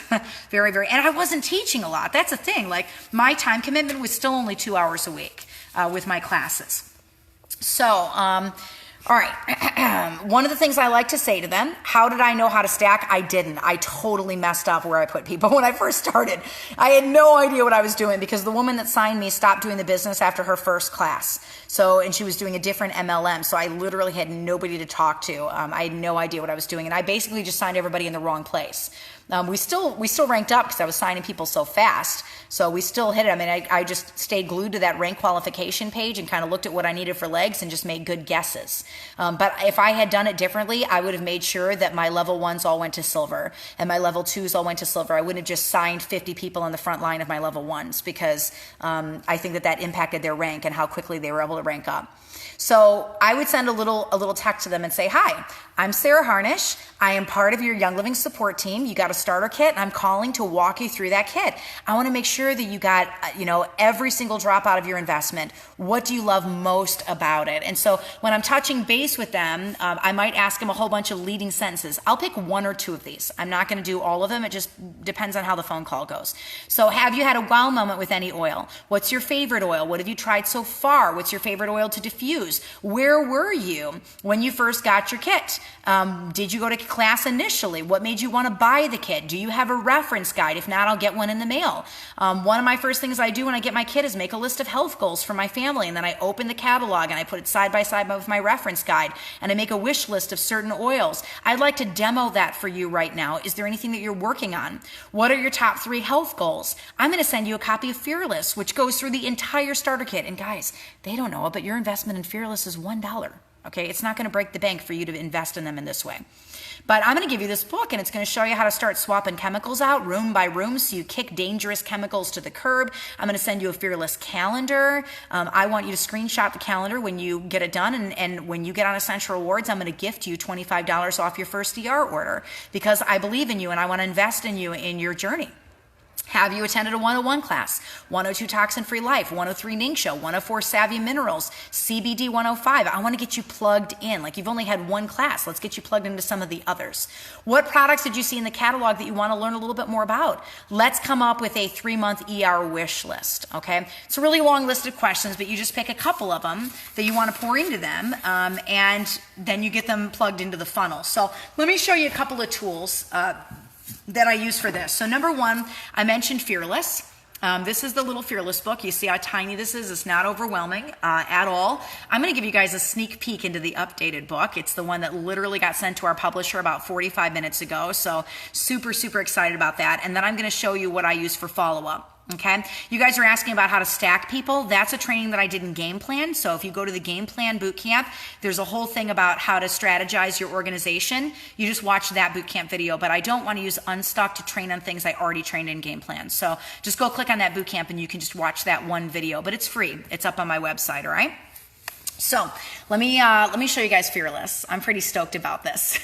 Very, very, and I wasn't teaching a lot. That's the thing. Like, my time commitment was still only 2 hours a week. With my classes. So, all right. One of the things I like to say to them, how did I know how to stack? I didn't. I totally messed up where I put people when I first started. I had no idea what I was doing because the woman that signed me stopped doing the business after her first class. So, and she was doing a different MLM. So I literally had nobody to talk to. I had no idea what I was doing. And I basically just signed everybody in the wrong place. We still ranked up because I was signing people so fast. So we still hit it. I mean, I just stayed glued to that rank qualification page and kind of looked at what I needed for legs and just made good guesses. But if I had done it differently, I would have made sure that my level 1s all went to silver and my level 2s all went to silver. I wouldn't have just signed 50 people on the front line of my level 1s because I think that impacted their rank and how quickly they were able to rank up. So I would send a little text to them and say, hi, I'm Sarah Harnish. I am part of your Young Living support team. You got a starter kit, and I'm calling to walk you through that kit. I want to make sure that you got, every single drop out of your investment. What do you love most about it? And so when I'm touching base with them, I might ask them a whole bunch of leading sentences. I'll pick one or two of these. I'm not going to do all of them. It just depends on how the phone call goes. So have you had a wow moment with any oil? What's your favorite oil? What have you tried so far? What's your favorite oil to diffuse? Where were you when you first got your kit? Did you go to class initially? What made you want to buy the kit? Do you have a reference guide? If not, I'll get one in the mail. One of my first things I do when I get my kit is make a list of health goals for my family, and then I open the catalog and I put it side by side with my reference guide, and I make a wish list of certain oils. I'd like to demo that for you right now. Is there anything that you're working on? What are your top 3 health goals? I'm going to send you a copy of Fearless, which goes through the entire starter kit. And guys, they don't know it, but your investment in Fearless is $1. Okay, it's not going to break the bank for you to invest in them in this way. But I'm going to give you this book, and it's going to show you how to start swapping chemicals out room by room so you kick dangerous chemicals to the curb. I'm going to send you a Fearless calendar. I want you to screenshot the calendar when you get it done, and when you get on Essential Rewards, I'm going to gift you $25 off your first ER order because I believe in you and I want to invest in you in your journey. Have you attended a 101 class, 102 Toxin-Free Life, 103 Ningxia, 104 Savvy Minerals, CBD 105? I want to get you plugged in. Like you've only had one class. Let's get you plugged into some of the others. What products did you see in the catalog that you want to learn a little bit more about? Let's come up with a 3-month ER wish list, okay? It's a really long list of questions, but you just pick a couple of them that you want to pour into them, and then you get them plugged into the funnel. So let me show you a couple of tools that I use for this. So number 1, I mentioned Fearless. This is the little Fearless book. You see how tiny this is? It's not overwhelming at all. I'm going to give you guys a sneak peek into the updated book. It's the one that literally got sent to our publisher about 45 minutes ago. So super, super excited about that. And then I'm going to show you what I use for follow-up. Okay, you guys are asking about how to stack people. That's a training that I did in Game Plan. So if you go to the Game Plan Bootcamp, there's a whole thing about how to strategize your organization. You just watch that bootcamp video, but I don't want to use Unstuck to train on things I already trained in Game Plan. So just go click on that bootcamp and you can just watch that one video, but it's free. It's up on my website, all right? So let me show you guys Fearless. I'm pretty stoked about this.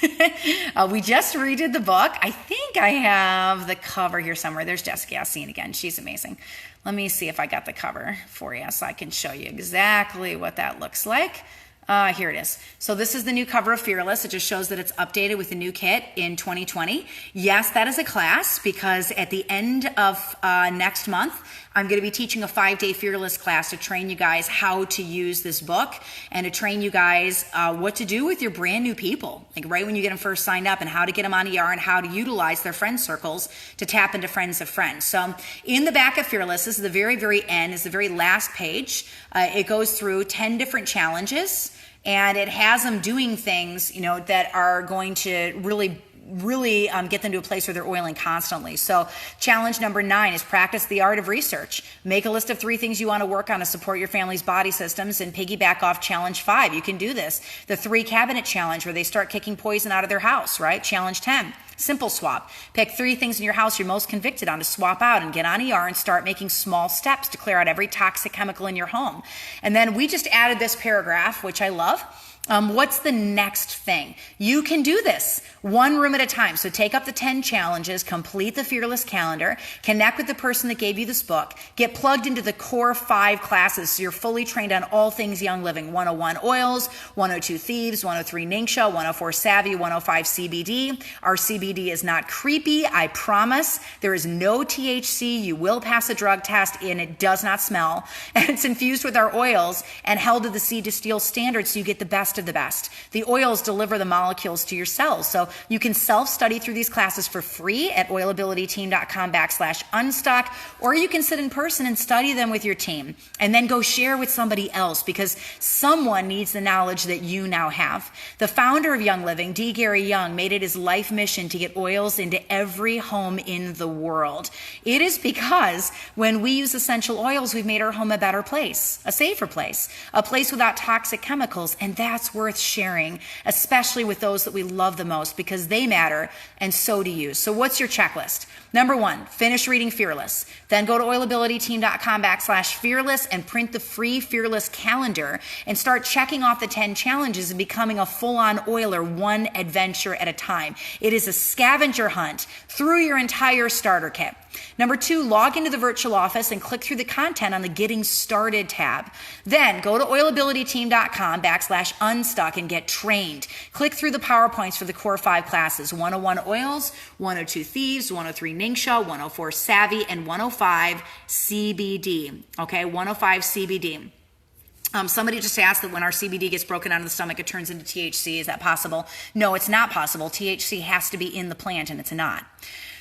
We just redid the book. I think I have the cover here somewhere. There's Jessica Yassine again. She's amazing. Let me see if I got the cover for you so I can show you exactly what that looks like. Here it is. So this is the new cover of Fearless. It just shows that it's updated with the new kit in 2020. Yes, that is a class because at the end of next month, I'm going to be teaching a 5-day Fearless class to train you guys how to use this book and to train you guys what to do with your brand new people, like right when you get them first signed up, and how to get them on ER and how to utilize their friend circles to tap into friends of friends. So in the back of Fearless, this is the very, very end, is the very last page. It goes through 10 different challenges. And it has them doing things, that are going to really get them to a place where they're oiling constantly. So challenge number 9 is practice the art of research. Make a list of 3 things you want to work on to support your family's body systems and piggyback off challenge 5. You can do this. The 3 cabinet challenge where they start kicking poison out of their house, right? Challenge 10. Simple swap. Pick 3 things in your house you're most convicted on to swap out and get on ER and start making small steps to clear out every toxic chemical in your home. And then we just added this paragraph, which I love. What's the next thing? You can do this 1 room at a time. So take up the 10 challenges, complete the Fearless calendar, connect with the person that gave you this book, get plugged into the core 5 classes so you're fully trained on all things Young Living. 101 Oils, 102 Thieves, 103 Ningxia, 104 Savvy, 105 CBD. Our CBD is not creepy, I promise. There is no THC. You will pass a drug test and it does not smell. And it's infused with our oils and held to the seed to steel standard so you get the best of the best. The oils deliver the molecules to your cells. So you can self-study through these classes for free at oilabilityteam.com/unstuck, or you can sit in person and study them with your team and then go share with somebody else because someone needs the knowledge that you now have. The founder of Young Living, D. Gary Young, made it his life mission to get oils into every home in the world. It is because when we use essential oils, we've made our home a better place, a safer place, a place without toxic chemicals, and that's that's worth sharing, especially with those that we love the most, because they matter and so do you. So what's your checklist? Number 1, finish reading Fearless. Then go to oilabilityteam.com/fearless and print the free Fearless calendar and start checking off the 10 challenges and becoming a full-on oiler, one adventure at a time. It is a scavenger hunt through your entire starter kit. Number 2, log into the virtual office and click through the content on the Getting Started tab. Then go to oilabilityteam.com/unstuck and get trained. Click through the PowerPoints for the core 5 classes: 101 Oils, 102 Thieves, 103 Ningxia, 104 Savvy, and 105 CBD. Okay, 105 CBD. Somebody just asked that when our CBD gets broken out of the stomach, it turns into THC. Is that possible? No, it's not possible. THC has to be in the plant, and it's not.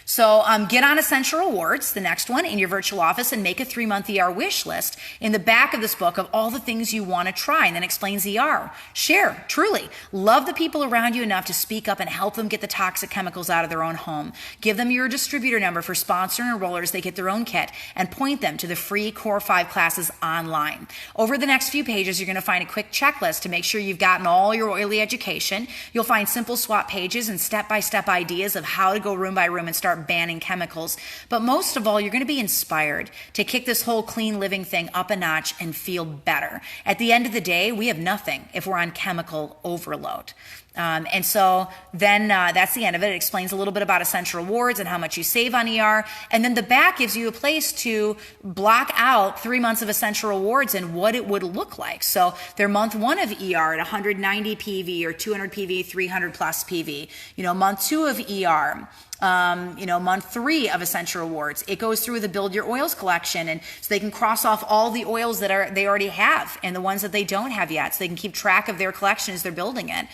So get on Essential Rewards, the next one, in your virtual office and make a 3-month ER wish list in the back of this book of all the things you want to try, and then explains ER. Share, truly. Love the people around you enough to speak up and help them get the toxic chemicals out of their own home. Give them your distributor number for sponsor enrollers. They get their own kit, and point them to the free Core 5 classes online. Over the next few pages, you're going to find a quick checklist to make sure you've gotten all your oily education. You'll find simple swap pages and step-by-step ideas of how to go room by room and start banning chemicals. But most of all, you're going to be inspired to kick this whole clean living thing up a notch and feel better. At the end of the day, we have nothing if we're on chemical overload. And so then that's the end of it. It explains a little bit about Essential Rewards and how much you save on ER. And then the back gives you a place to block out 3 months of Essential Rewards and what it would look like. So they're month 1 of ER at 190 PV or 200 PV, 300 plus PV. Month 2 of ER. Month 3 of Essential Rewards. It goes through the Build Your Oils collection, and so they can cross off all the oils that they already have and the ones that they don't have yet, so they can keep track of their collection as they're building it.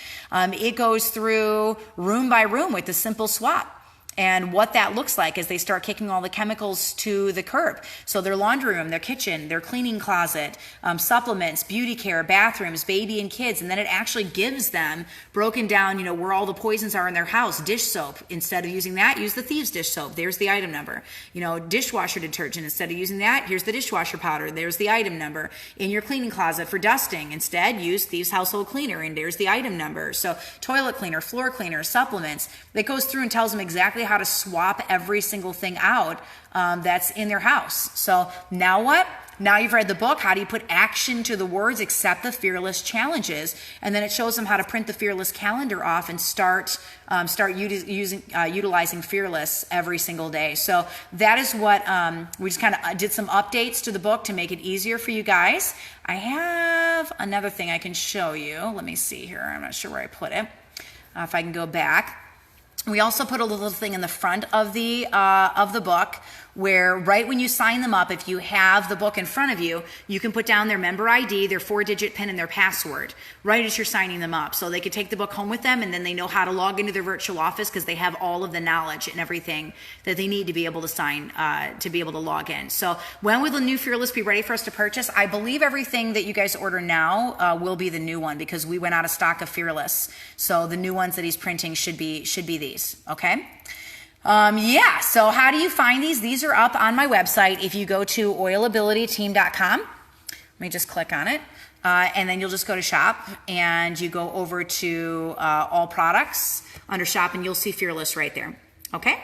It goes through room by room with the simple swap and what that looks like as they start kicking all the chemicals to the curb. So their laundry room, their kitchen, their cleaning closet, supplements, beauty care, bathrooms, baby and kids. And then it actually gives them broken down, where all the poisons are in their house. Dish soap, instead of using that, use the Thieves dish soap. There's the item number. Dishwasher detergent, instead of using that, here's the dishwasher powder. There's the item number. In your cleaning closet for dusting, instead use Thieves household cleaner, and there's the item number. So toilet cleaner, floor cleaner, supplements. That goes through and tells them exactly how to swap every single thing out that's in their house. So now what? Now you've read the book. How do you put action to the words? Accept the Fearless challenges, and then it shows them how to print the Fearless calendar off and start utilizing Fearless every single day. So that is what we just kind of did some updates to the book to make it easier for you guys. I have another thing I can show you. Let me see here. I'm not sure where I put it. If I can go back. We also put a little thing in the front of the book where right when you sign them up, if you have the book in front of you, you can put down their member ID, their 4-digit PIN, and their password right as you're signing them up. So they could take the book home with them, and then they know how to log into their virtual office because they have all of the knowledge and everything that they need to be able to sign, to be able to log in. So when will the new Fearless be ready for us to purchase? I believe everything that you guys order now will be the new one, because we went out of stock of Fearless. So the new ones that he's printing should be these, okay? So how do you find these? These are up on my website. If you go to oilabilityteam.com, let me just click on it, and then you'll just go to shop, and you go over to all products under shop, and you'll see Fearless right there. Okay.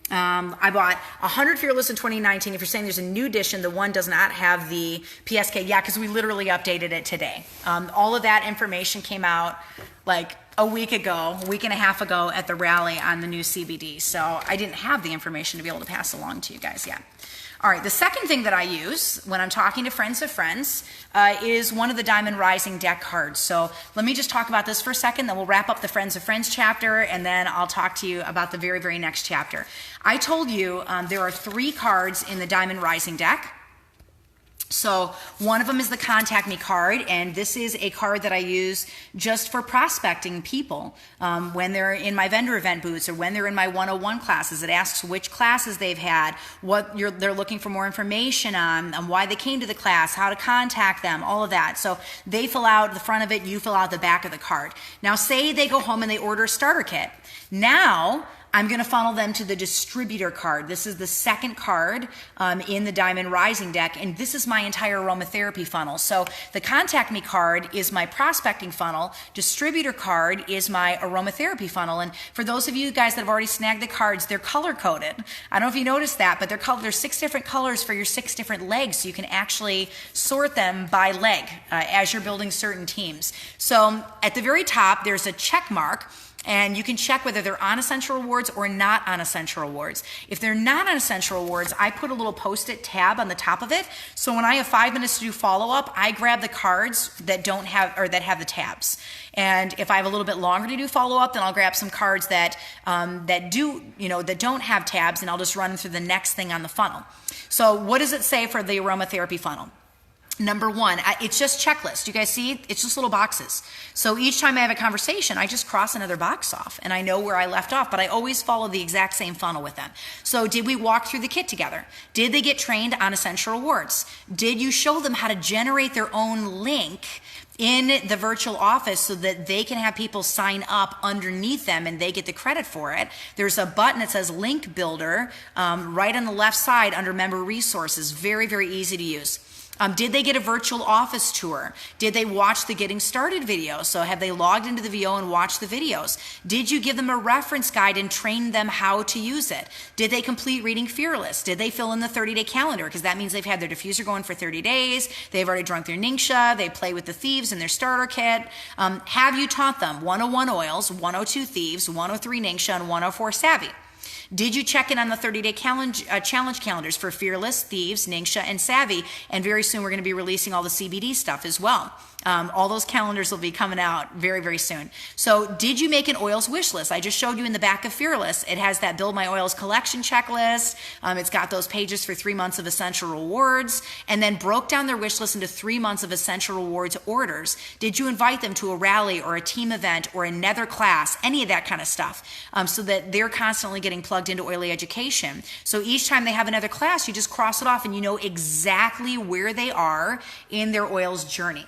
I bought 100 Fearless in 2019. If you're saying there's a new edition, the one does not have the PSK. Yeah, because we literally updated it today. All of that information came out like a week and a half ago at the rally on the new CBD. So I didn't have the information to be able to pass along to you guys yet. All right, the second thing that I use when I'm talking to friends of friends is one of the Diamond Rising deck cards. So let me just talk about this for a second, then we'll wrap up the Friends of Friends chapter, and then I'll talk to you about the very, very next chapter. I told you there are 3 cards in the Diamond Rising deck. So one of them is the Contact Me card, and this is a card that I use just for prospecting people when they're in my vendor event booths or when they're in my 101 classes. It asks which classes they've had, what they're looking for more information on why they came to the class, how to contact them, all of that. So they fill out the front of it, you fill out the back of the card. Now say they go home and they order a starter kit. Now I'm going to funnel them to the distributor card. This is the second card in the Diamond Rising deck, and this is my entire aromatherapy funnel. So the Contact Me card is my prospecting funnel. Distributor card is my aromatherapy funnel. And for those of you guys that have already snagged the cards, they're color-coded. I don't know if you noticed that, but there's 6 different colors for your 6 different legs, so you can actually sort them by leg as you're building certain teams. So at the very top, there's a check mark, and you can check whether they're on Essential Rewards or not on Essential Rewards. If they're not on Essential Rewards, I put a little Post-it tab on the top of it. So when I have 5 minutes to do follow-up, I grab the cards that don't have, or that have the tabs. And if I have a little bit longer to do follow-up, then I'll grab some cards that that don't have tabs, and I'll just run them through the next thing on the funnel. So what does it say for the aromatherapy funnel? Number 1, it's just checklist. You guys see? It's just little boxes. So each time I have a conversation, I just cross another box off, and I know where I left off, but I always follow the exact same funnel with them. So did we walk through the kit together? Did they get trained on Essential Rewards? Did you show them how to generate their own link in the virtual office so that they can have people sign up underneath them and they get the credit for it? There's a button that says Link Builder right on the left side under Member Resources. Very, very easy to use. Did they get a virtual office tour? Did they watch the Getting Started video? So have they logged into the VO and watched the videos? Did you give them a reference guide and train them how to use it? Did they complete reading Fearless? Did they fill in the 30-day calendar? Because that means they've had their diffuser going for 30 days. They've already drunk their Ningxia. They play with the thieves in their starter kit. Have you taught them 101 oils, 102 thieves, 103 Ningxia, and 104 savvy? Did you check in on the 30-day challenge calendars for Fearless, Thieves, Ningxia, and Savvy? And very soon we're going to be releasing all the CBD stuff as well. All those calendars will be coming out very, very soon. So did you make an oils wish list? I just showed you in the back of Fearless. It has that Build My Oils collection checklist. It's got those pages for 3 months of Essential Rewards, and then broke down their wish list into 3 months of Essential Rewards orders. Did you invite them to a rally or a team event or another class, any of that kind of stuff, so that they're constantly getting plugged into oily education? So each time they have another class, you just cross it off and you know exactly where they are in their oils journey.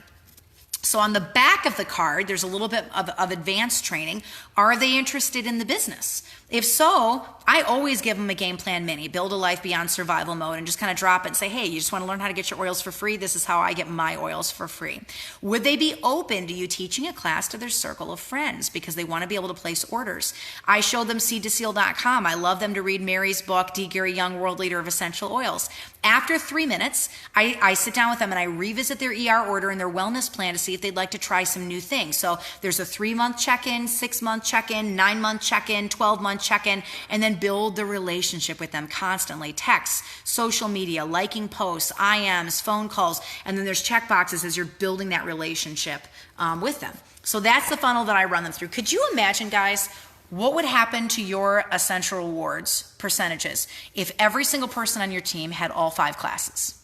So on the back of the card, there's a little bit of advanced training. Are they interested in the business? If so, I always give them a game plan mini, build a life beyond survival mode, and just kind of drop it and say, hey, you just want to learn how to get your oils for free? This is how I get my oils for free. Would they be open to you teaching a class to their circle of friends because they want to be able to place orders? I show them seed2seal.com. I love them to read Mary's book, D. Gary Young, World Leader of Essential Oils. After 3 minutes, I sit down with them and I revisit their ER order and their wellness plan to see if they'd like to try some new things. So there's a 3-month check-in, 6-month check-in, 9-month check-in, 12-month check-in, and then build the relationship with them constantly. Texts, social media, liking posts, IMs, phone calls, and then there's check boxes as you're building that relationship with them. So that's the funnel that I run them through. Could you imagine, guys, what would happen to your Essential Rewards percentages if every single person on your team had all 5 classes?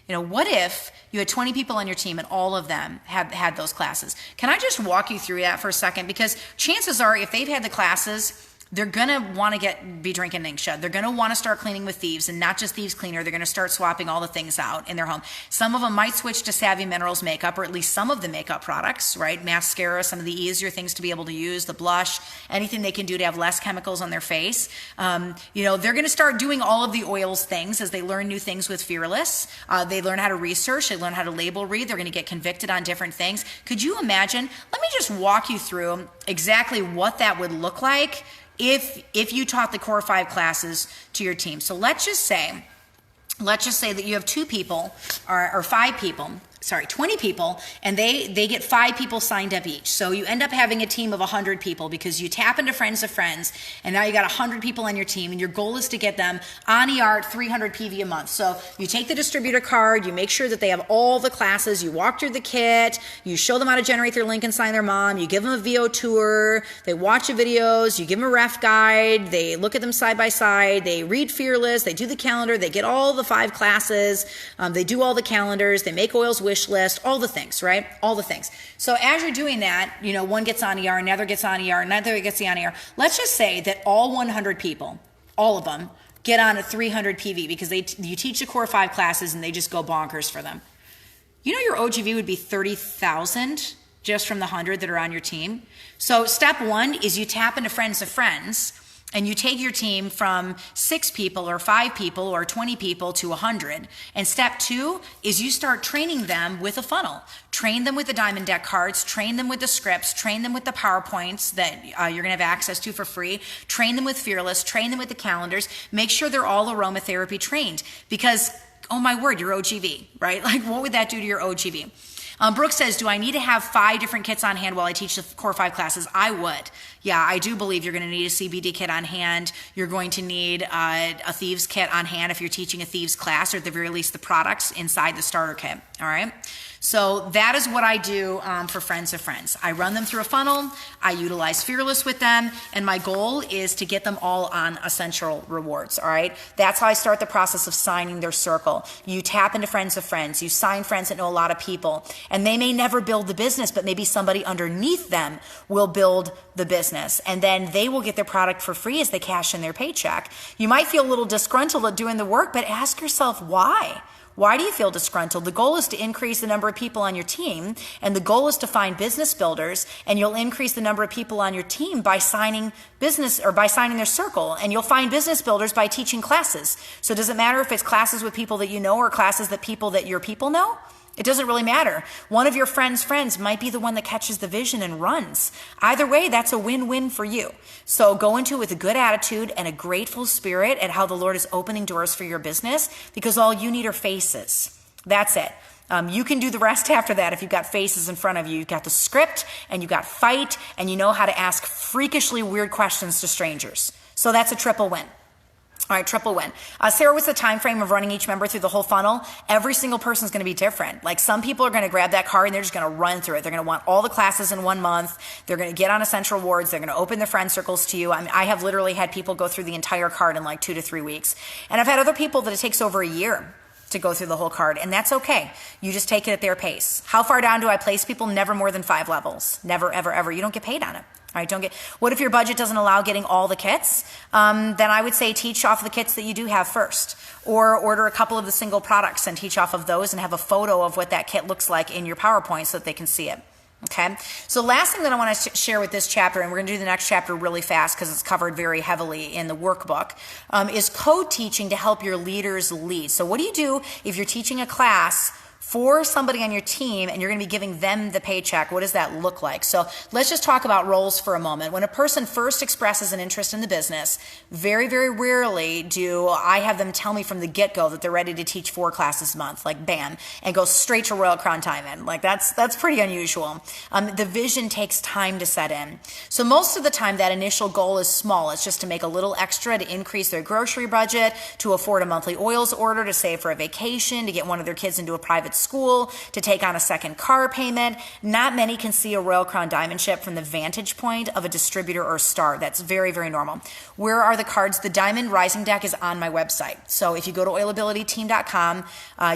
You know, what if you had 20 people on your team and all of them had those classes? Can I just walk you through that for a second? Because chances are, if they've had the classes, they're going to want to be drinking Ningxia. They're going to want to start cleaning with Thieves, and not just Thieves Cleaner. They're going to start swapping all the things out in their home. Some of them might switch to Savvy Minerals makeup, or at least some of the makeup products, right? Mascara, some of the easier things to be able to use, the blush, anything they can do to have less chemicals on their face. They're going to start doing all of the oils things as they learn new things with Fearless. They learn how to research. They learn how to label read. They're going to get convicted on different things. Could you imagine? Let me just walk you through exactly what that would look like if you taught the core 5 classes to your team. So let's just say that you have 2 people or 5 people, 20 people, and they get 5 people signed up each. So you end up having a team of 100 people because you tap into friends of friends, and now you got 100 people on your team, and your goal is to get them on ER at 300 PV a month. So you take the distributor card, you make sure that they have all the classes, you walk through the kit, you show them how to generate their link and sign their mom, you give them a VO tour, they watch the videos, you give them a ref guide, they look at them side by side, they read Fearless, they do the calendar, they get all the 5 classes, they do all the calendars, they make oils wish list, all the things, right? All the things. So as you're doing that, one gets on ER, another gets on ER, another gets on ER. Let's just say that all 100 people, all of them, get on a 300 PV because you teach the core 5 classes and they just go bonkers for them. Your OGV would be 30,000 just from the 100 that are on your team. So step 1 is you tap into friends of friends, And you take your team from 6 people or 5 people or 20 people to 100. And step 2 is you start training them with a funnel. Train them with the Diamond Deck cards, train them with the scripts, train them with the PowerPoints that you're gonna have access to for free, train them with Fearless, train them with the calendars, make sure they're all aromatherapy trained, because, oh my word, your OGV, right? Like, what would that do to your OGV? Brooke says, do I need to have 5 different kits on hand while I teach the core 5 classes? I would. Yeah, I do believe you're going to need a CBD kit on hand. You're going to need a Thieves kit on hand if you're teaching a Thieves class, or at the very least the products inside the starter kit, all right? So that is what I do for Friends of Friends. I run them through a funnel, I utilize Fearless with them, and my goal is to get them all on Essential Rewards, all right? That's how I start the process of signing their circle. You tap into Friends of Friends, you sign friends that know a lot of people, and they may never build the business, but maybe somebody underneath them will build the business, and then they will get their product for free as they cash in their paycheck. You might feel a little disgruntled at doing the work, but ask yourself why. Why do you feel disgruntled? The goal is to increase the number of people on your team, and the goal is to find business builders, and you'll increase the number of people on your team by signing business or by signing their circle, and you'll find business builders by teaching classes. So does it matter if it's classes with people that you know or classes that your people know? It doesn't really matter. One of your friends' friends might be the one that catches the vision and runs. Either way, that's a win-win for you. So go into it with a good attitude and a grateful spirit at how the Lord is opening doors for your business, because all you need are faces. That's it. You can do the rest after that if you've got faces in front of you. You've got the script, and you've got fight, and you know how to ask freakishly weird questions to strangers. So that's a triple win. All right, triple win. Sarah, what's the time frame of running each member through the whole funnel? Every single person is going to be different. Like, some people are going to grab that card and they're just going to run through it. They're going to want all the classes in 1 month. They're going to get on Essential Rewards. They're going to open their friend circles to you. I mean, I have literally had people go through the entire card in like 2 to 3 weeks. And I've had other people that it takes over a year to go through the whole card, and that's okay. You just take it at their pace. How far down do I place people? Never more than 5 levels. Never, ever, ever. You don't get paid on it. All right, what if your budget doesn't allow getting all the kits? Then I would say teach off the kits that you do have first, or order a couple of the single products and teach off of those and have a photo of what that kit looks like in your PowerPoint so that they can see it. Okay, so last thing that I want to share with this chapter, and we're going to do the next chapter really fast because it's covered very heavily in the workbook, is code teaching to help your leaders lead. So what do you do if you're teaching a class for somebody on your team and you're going to be giving them the paycheck? What does that look like? So let's just talk about roles for a moment. When a person first expresses an interest in the business, very, very rarely do I have them tell me from the get-go that they're ready to teach 4 classes a month, like bam, and go straight to Royal Crown Diamond. Like that's pretty unusual. The vision takes time to set in. So most of the time that initial goal is small. It's just to make a little extra to increase their grocery budget, to afford a monthly oils order, to save for a vacation, to get one of their kids into a private school, to take on a second car payment. Not many can see a Royal Crown Diamond ship from the vantage point of a distributor or star. That's very, very normal. Where are the cards? The Diamond Rising Deck is on my website. So if you go to oilabilityteam.com,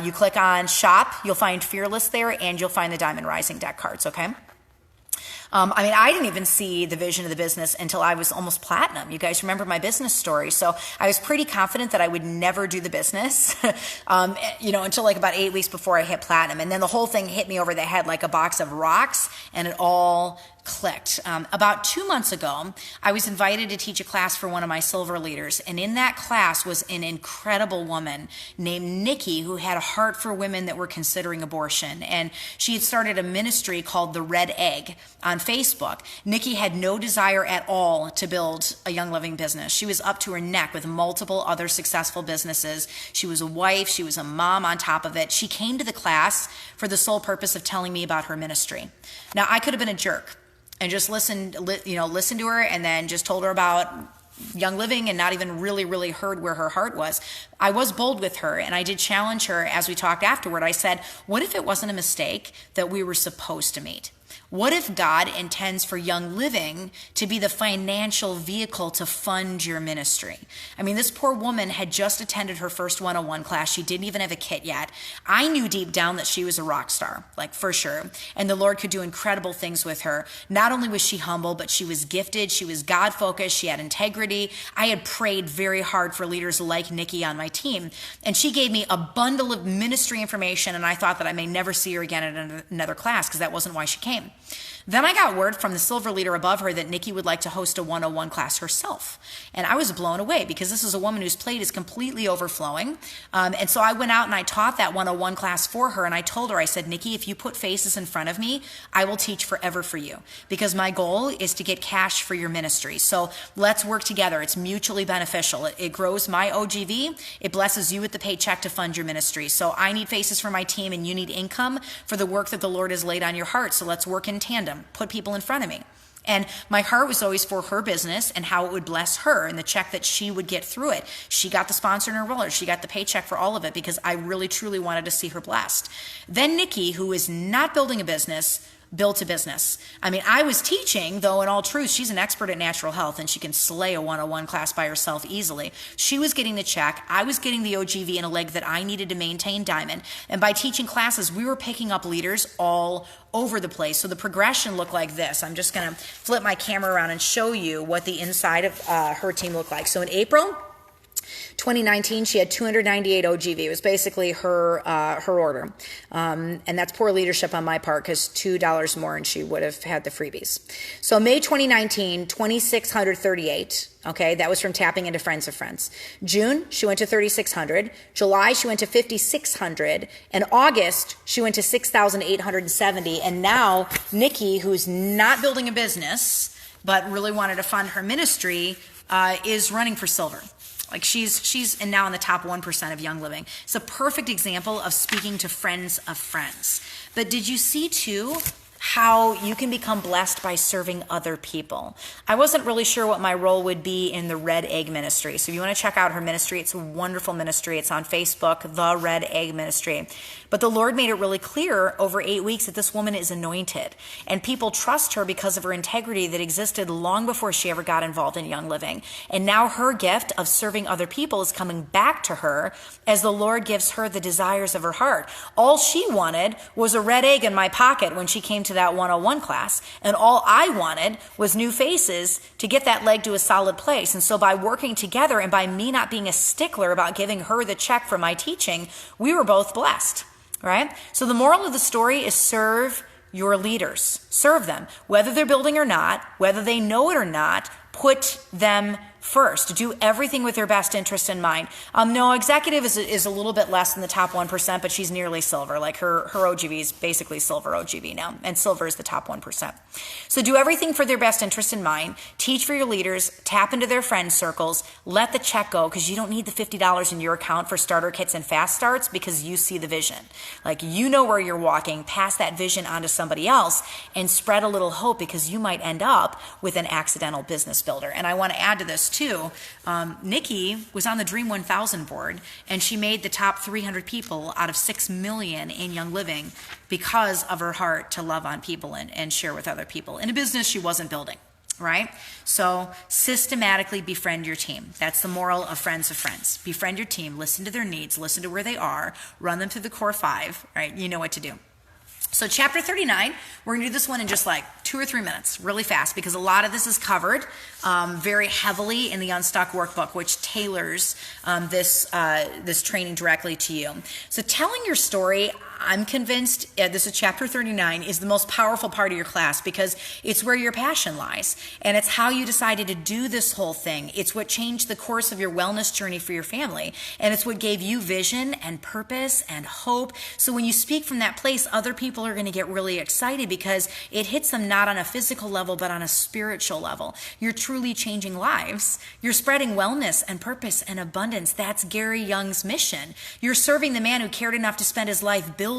you click on shop, you'll find Fearless there, and you'll find the Diamond Rising Deck cards, okay? I didn't even see the vision of the business until I was almost platinum. You guys remember my business story. So I was pretty confident that I would never do the business, until like about 8 weeks before I hit platinum. And then the whole thing hit me over the head like a box of rocks, and it all clicked. About 2 months ago, I was invited to teach a class for one of my silver leaders, and in that class was an incredible woman named Nikki who had a heart for women that were considering abortion, and she had started a ministry called The Red Egg on Facebook. Nikki had no desire at all to build a Young Living business. She was up to her neck with multiple other successful businesses. She was a wife, she was a mom on top of it. She came to the class for the sole purpose of telling me about her ministry. Now, I could have been a jerk and just listened to her and then just told her about Young Living and not even really heard where her heart was. I was bold with her, and I did challenge her as we talked afterward. I said, what if it wasn't a mistake that we were supposed to meet? What if God intends for Young Living to be the financial vehicle to fund your ministry? I mean, this poor woman had just attended her first 101 class. She didn't even have a kit yet. I knew deep down that she was a rock star, like for sure. And the Lord could do incredible things with her. Not only was she humble, but she was gifted. She was God-focused. She had integrity. I had prayed very hard for leaders like Nikki on my team. And she gave me a bundle of ministry information, and I thought that I may never see her again at another class because that wasn't why she came. Then I got word from the silver leader above her that Nikki would like to host a 101 class herself. And I was blown away because this is a woman whose plate is completely overflowing. And so I went out and I taught that 101 class for her. And I told her, I said, Nikki, if you put faces in front of me, I will teach forever for you, because my goal is to get cash for your ministry. So let's work together. It's mutually beneficial. It grows my OGV. It blesses you with the paycheck to fund your ministry. So I need faces for my team and you need income for the work that the Lord has laid on your heart. So let's work in tandem. Put people in front of me. And my heart was always for her business and how it would bless her and the check that she would get through it. She got the sponsor enroller. She got the paycheck for all of it because I really, truly wanted to see her blessed. Then Nikki, who is not building a business, built a business. I mean, I was teaching, though in all truth, she's an expert at natural health and she can slay a 101 class by herself easily. She was getting the check. I was getting the OGV in a leg that I needed to maintain Diamond. And by teaching classes, we were picking up leaders all over the place. So the progression looked like this. I'm just going to flip my camera around and show you what the inside of her team looked like. So in April 2019, she had 298 OGV. It was basically her order. And that's poor leadership on my part because $2 more and she would have had the freebies. So May 2019, 2,638. Okay, that was from tapping into friends of friends. June, she went to 3,600. July, she went to 5,600. And August, she went to 6,870. And now Nikki, who's not building a business, but really wanted to fund her ministry, is running for silver. Like she's and now in the top 1% of Young Living. It's a perfect example of speaking to friends of friends. But did you see too how you can become blessed by serving other people? I wasn't really sure what my role would be in the Red Egg Ministry. So if you want to check out her ministry, it's a wonderful ministry. It's on Facebook, The Red Egg Ministry. But the Lord made it really clear over 8 weeks that this woman is anointed. And people trust her because of her integrity that existed long before she ever got involved in Young Living. And now her gift of serving other people is coming back to her as the Lord gives her the desires of her heart. All she wanted was a red egg in my pocket when she came to that 101 class. And all I wanted was new faces to get that leg to a solid place. And so by working together and by me not being a stickler about giving her the check for my teaching, we were both blessed. Right? So the moral of the story is serve your leaders. Serve them. Whether they're building or not, whether they know it or not, put them first. Do everything with their best interest in mind. No, executive is a little bit less than the top 1%, but she's nearly silver. Like her OGV is basically silver OGV now, and silver is the top 1%. So do everything for their best interest in mind. Teach for your leaders. Tap into their friend circles. Let the check go because you don't need the $50 in your account for starter kits and fast starts because you see the vision. Like you know where you're walking. Pass that vision on to somebody else and spread a little hope because you might end up with an accidental business builder. And I want to add to this too. Nikki was on the Dream 1000 board and she made the top 300 people out of 6 million in Young Living because of her heart to love on people and share with other people in a business she wasn't building, right? So systematically befriend your team. That's the moral of Friends of Friends. Befriend your team, listen to their needs, listen to where they are, run them through the core 5, right? You know what to do. So chapter 39, we're going to do this one in just like 2 or 3 minutes, really fast, because a lot of this is covered very heavily in the Unstuck workbook, which tailors this training directly to you. So telling your story, I'm convinced, this is chapter 39, is the most powerful part of your class because it's where your passion lies. And it's how you decided to do this whole thing. It's what changed the course of your wellness journey for your family. And it's what gave you vision and purpose and hope. So when you speak from that place, other people are going to get really excited because it hits them not on a physical level, but on a spiritual level. You're truly changing lives. You're spreading wellness and purpose and abundance. That's Gary Young's mission. You're serving the man who cared enough to spend his life building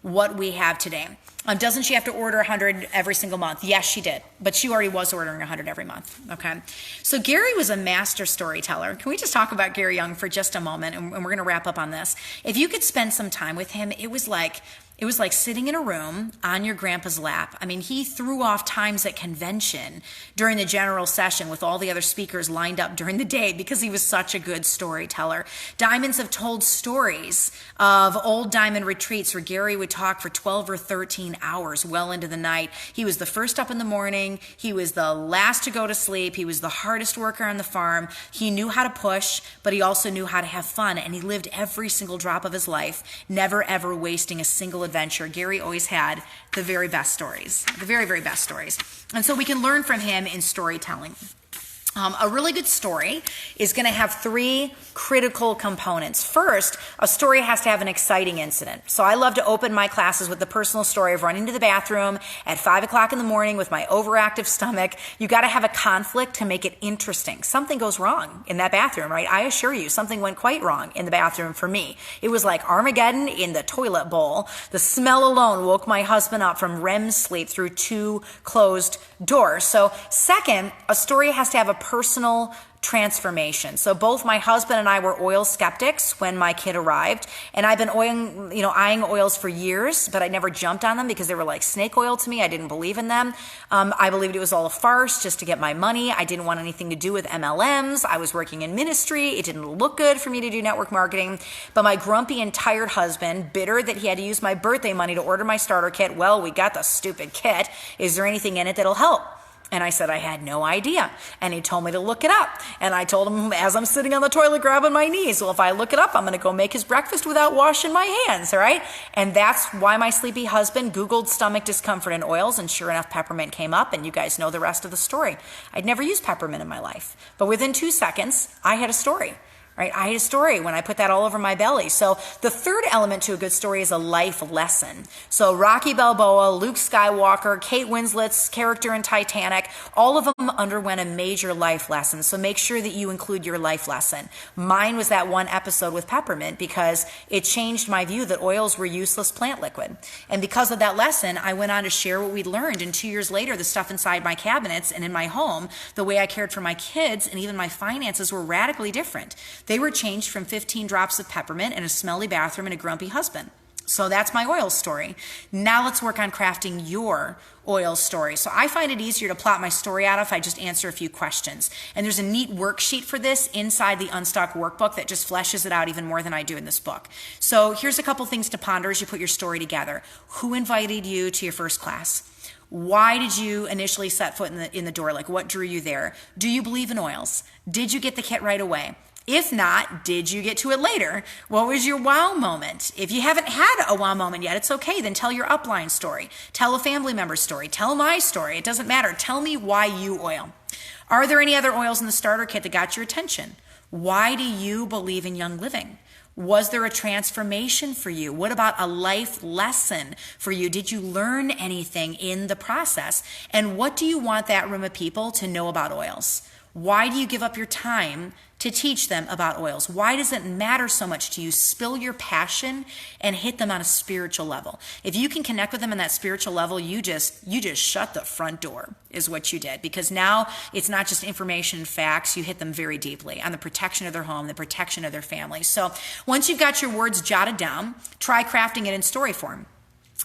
what we have today. Doesn't she have to order 100 every single month? Yes, she did. But she already was ordering 100 every month. Okay. So Gary was a master storyteller. Can we just talk about Gary Young for just a moment? And we're going to wrap up on this. If you could spend some time with him, it was like sitting in a room on your grandpa's lap. I mean, he threw off times at convention during the general session with all the other speakers lined up during the day because he was such a good storyteller. Diamonds have told stories of old diamond retreats where Gary would talk for 12 or 13 hours well into the night. He was the first up in the morning. He was the last to go to sleep. He was the hardest worker on the farm. He knew how to push, but he also knew how to have fun. And he lived every single drop of his life, never ever wasting a single adventure, Gary always had the very best stories, the very, very best stories. And so we can learn from him in storytelling. A really good story is going to have three critical components. First, a story has to have an exciting incident. So I love to open my classes with the personal story of running to the bathroom at 5 o'clock in the morning with my overactive stomach. You got to have a conflict to make it interesting. Something goes wrong in that bathroom, right? I assure you, something went quite wrong in the bathroom for me. It was like Armageddon in the toilet bowl. The smell alone woke my husband up from REM sleep through 2 closed doors. So second, a story has to have a personal transformation. So both my husband and I were oil skeptics when my kid arrived, and I've been eyeing oils for years, but I never jumped on them because they were like snake oil to me. I didn't believe in them. I believed it was all a farce just to get my money. I didn't want anything to do with MLMs. I was working in ministry. It didn't look good for me to do network marketing. But my grumpy and tired husband, bitter that he had to use my birthday money to order my starter kit, well, we got the stupid kit. Is there anything in it that'll help? And I said I had no idea. And he told me to look it up. And I told him as I'm sitting on the toilet grabbing my knees, well, if I look it up, I'm going to go make his breakfast without washing my hands, all right? And that's why my sleepy husband Googled stomach discomfort and oils, and sure enough, peppermint came up, and you guys know the rest of the story. I'd never used peppermint in my life. But within 2 seconds, I had a story. Right? I had a story when I put that all over my belly. So the third element to a good story is a life lesson. So Rocky Balboa, Luke Skywalker, Kate Winslet's character in Titanic, all of them underwent a major life lesson. So make sure that you include your life lesson. Mine was that one episode with peppermint because it changed my view that oils were useless plant liquid. And because of that lesson, I went on to share what we'd learned. And 2 years later, the stuff inside my cabinets and in my home, the way I cared for my kids and even my finances were radically different. They were changed from 15 drops of peppermint in a smelly bathroom and a grumpy husband. So that's my oil story. Now let's work on crafting your oil story. So I find it easier to plot my story out if I just answer a few questions. And there's a neat worksheet for this inside the Unstuck workbook that just fleshes it out even more than I do in this book. So here's a couple things to ponder as you put your story together. Who invited you to your first class? Why did you initially set foot in the door? Like, what drew you there? Do you believe in oils? Did you get the kit right away? If not, did you get to it later? What was your wow moment? If you haven't had a wow moment yet, it's okay. Then tell your upline story. Tell a family member's story. Tell my story. It doesn't matter. Tell me why you oil. Are there any other oils in the starter kit that got your attention? Why do you believe in Young Living? Was there a transformation for you? What about a life lesson for you? Did you learn anything in the process? And what do you want that room of people to know about oils? Why do you give up your time to teach them about oils? Why does it matter so much to you? Spill your passion and hit them on a spiritual level. If you can connect with them on that spiritual level, you just shut the front door is what you did. Because now it's not just information and facts. You hit them very deeply on the protection of their home, the protection of their family. So once you've got your words jotted down, try crafting it in story form.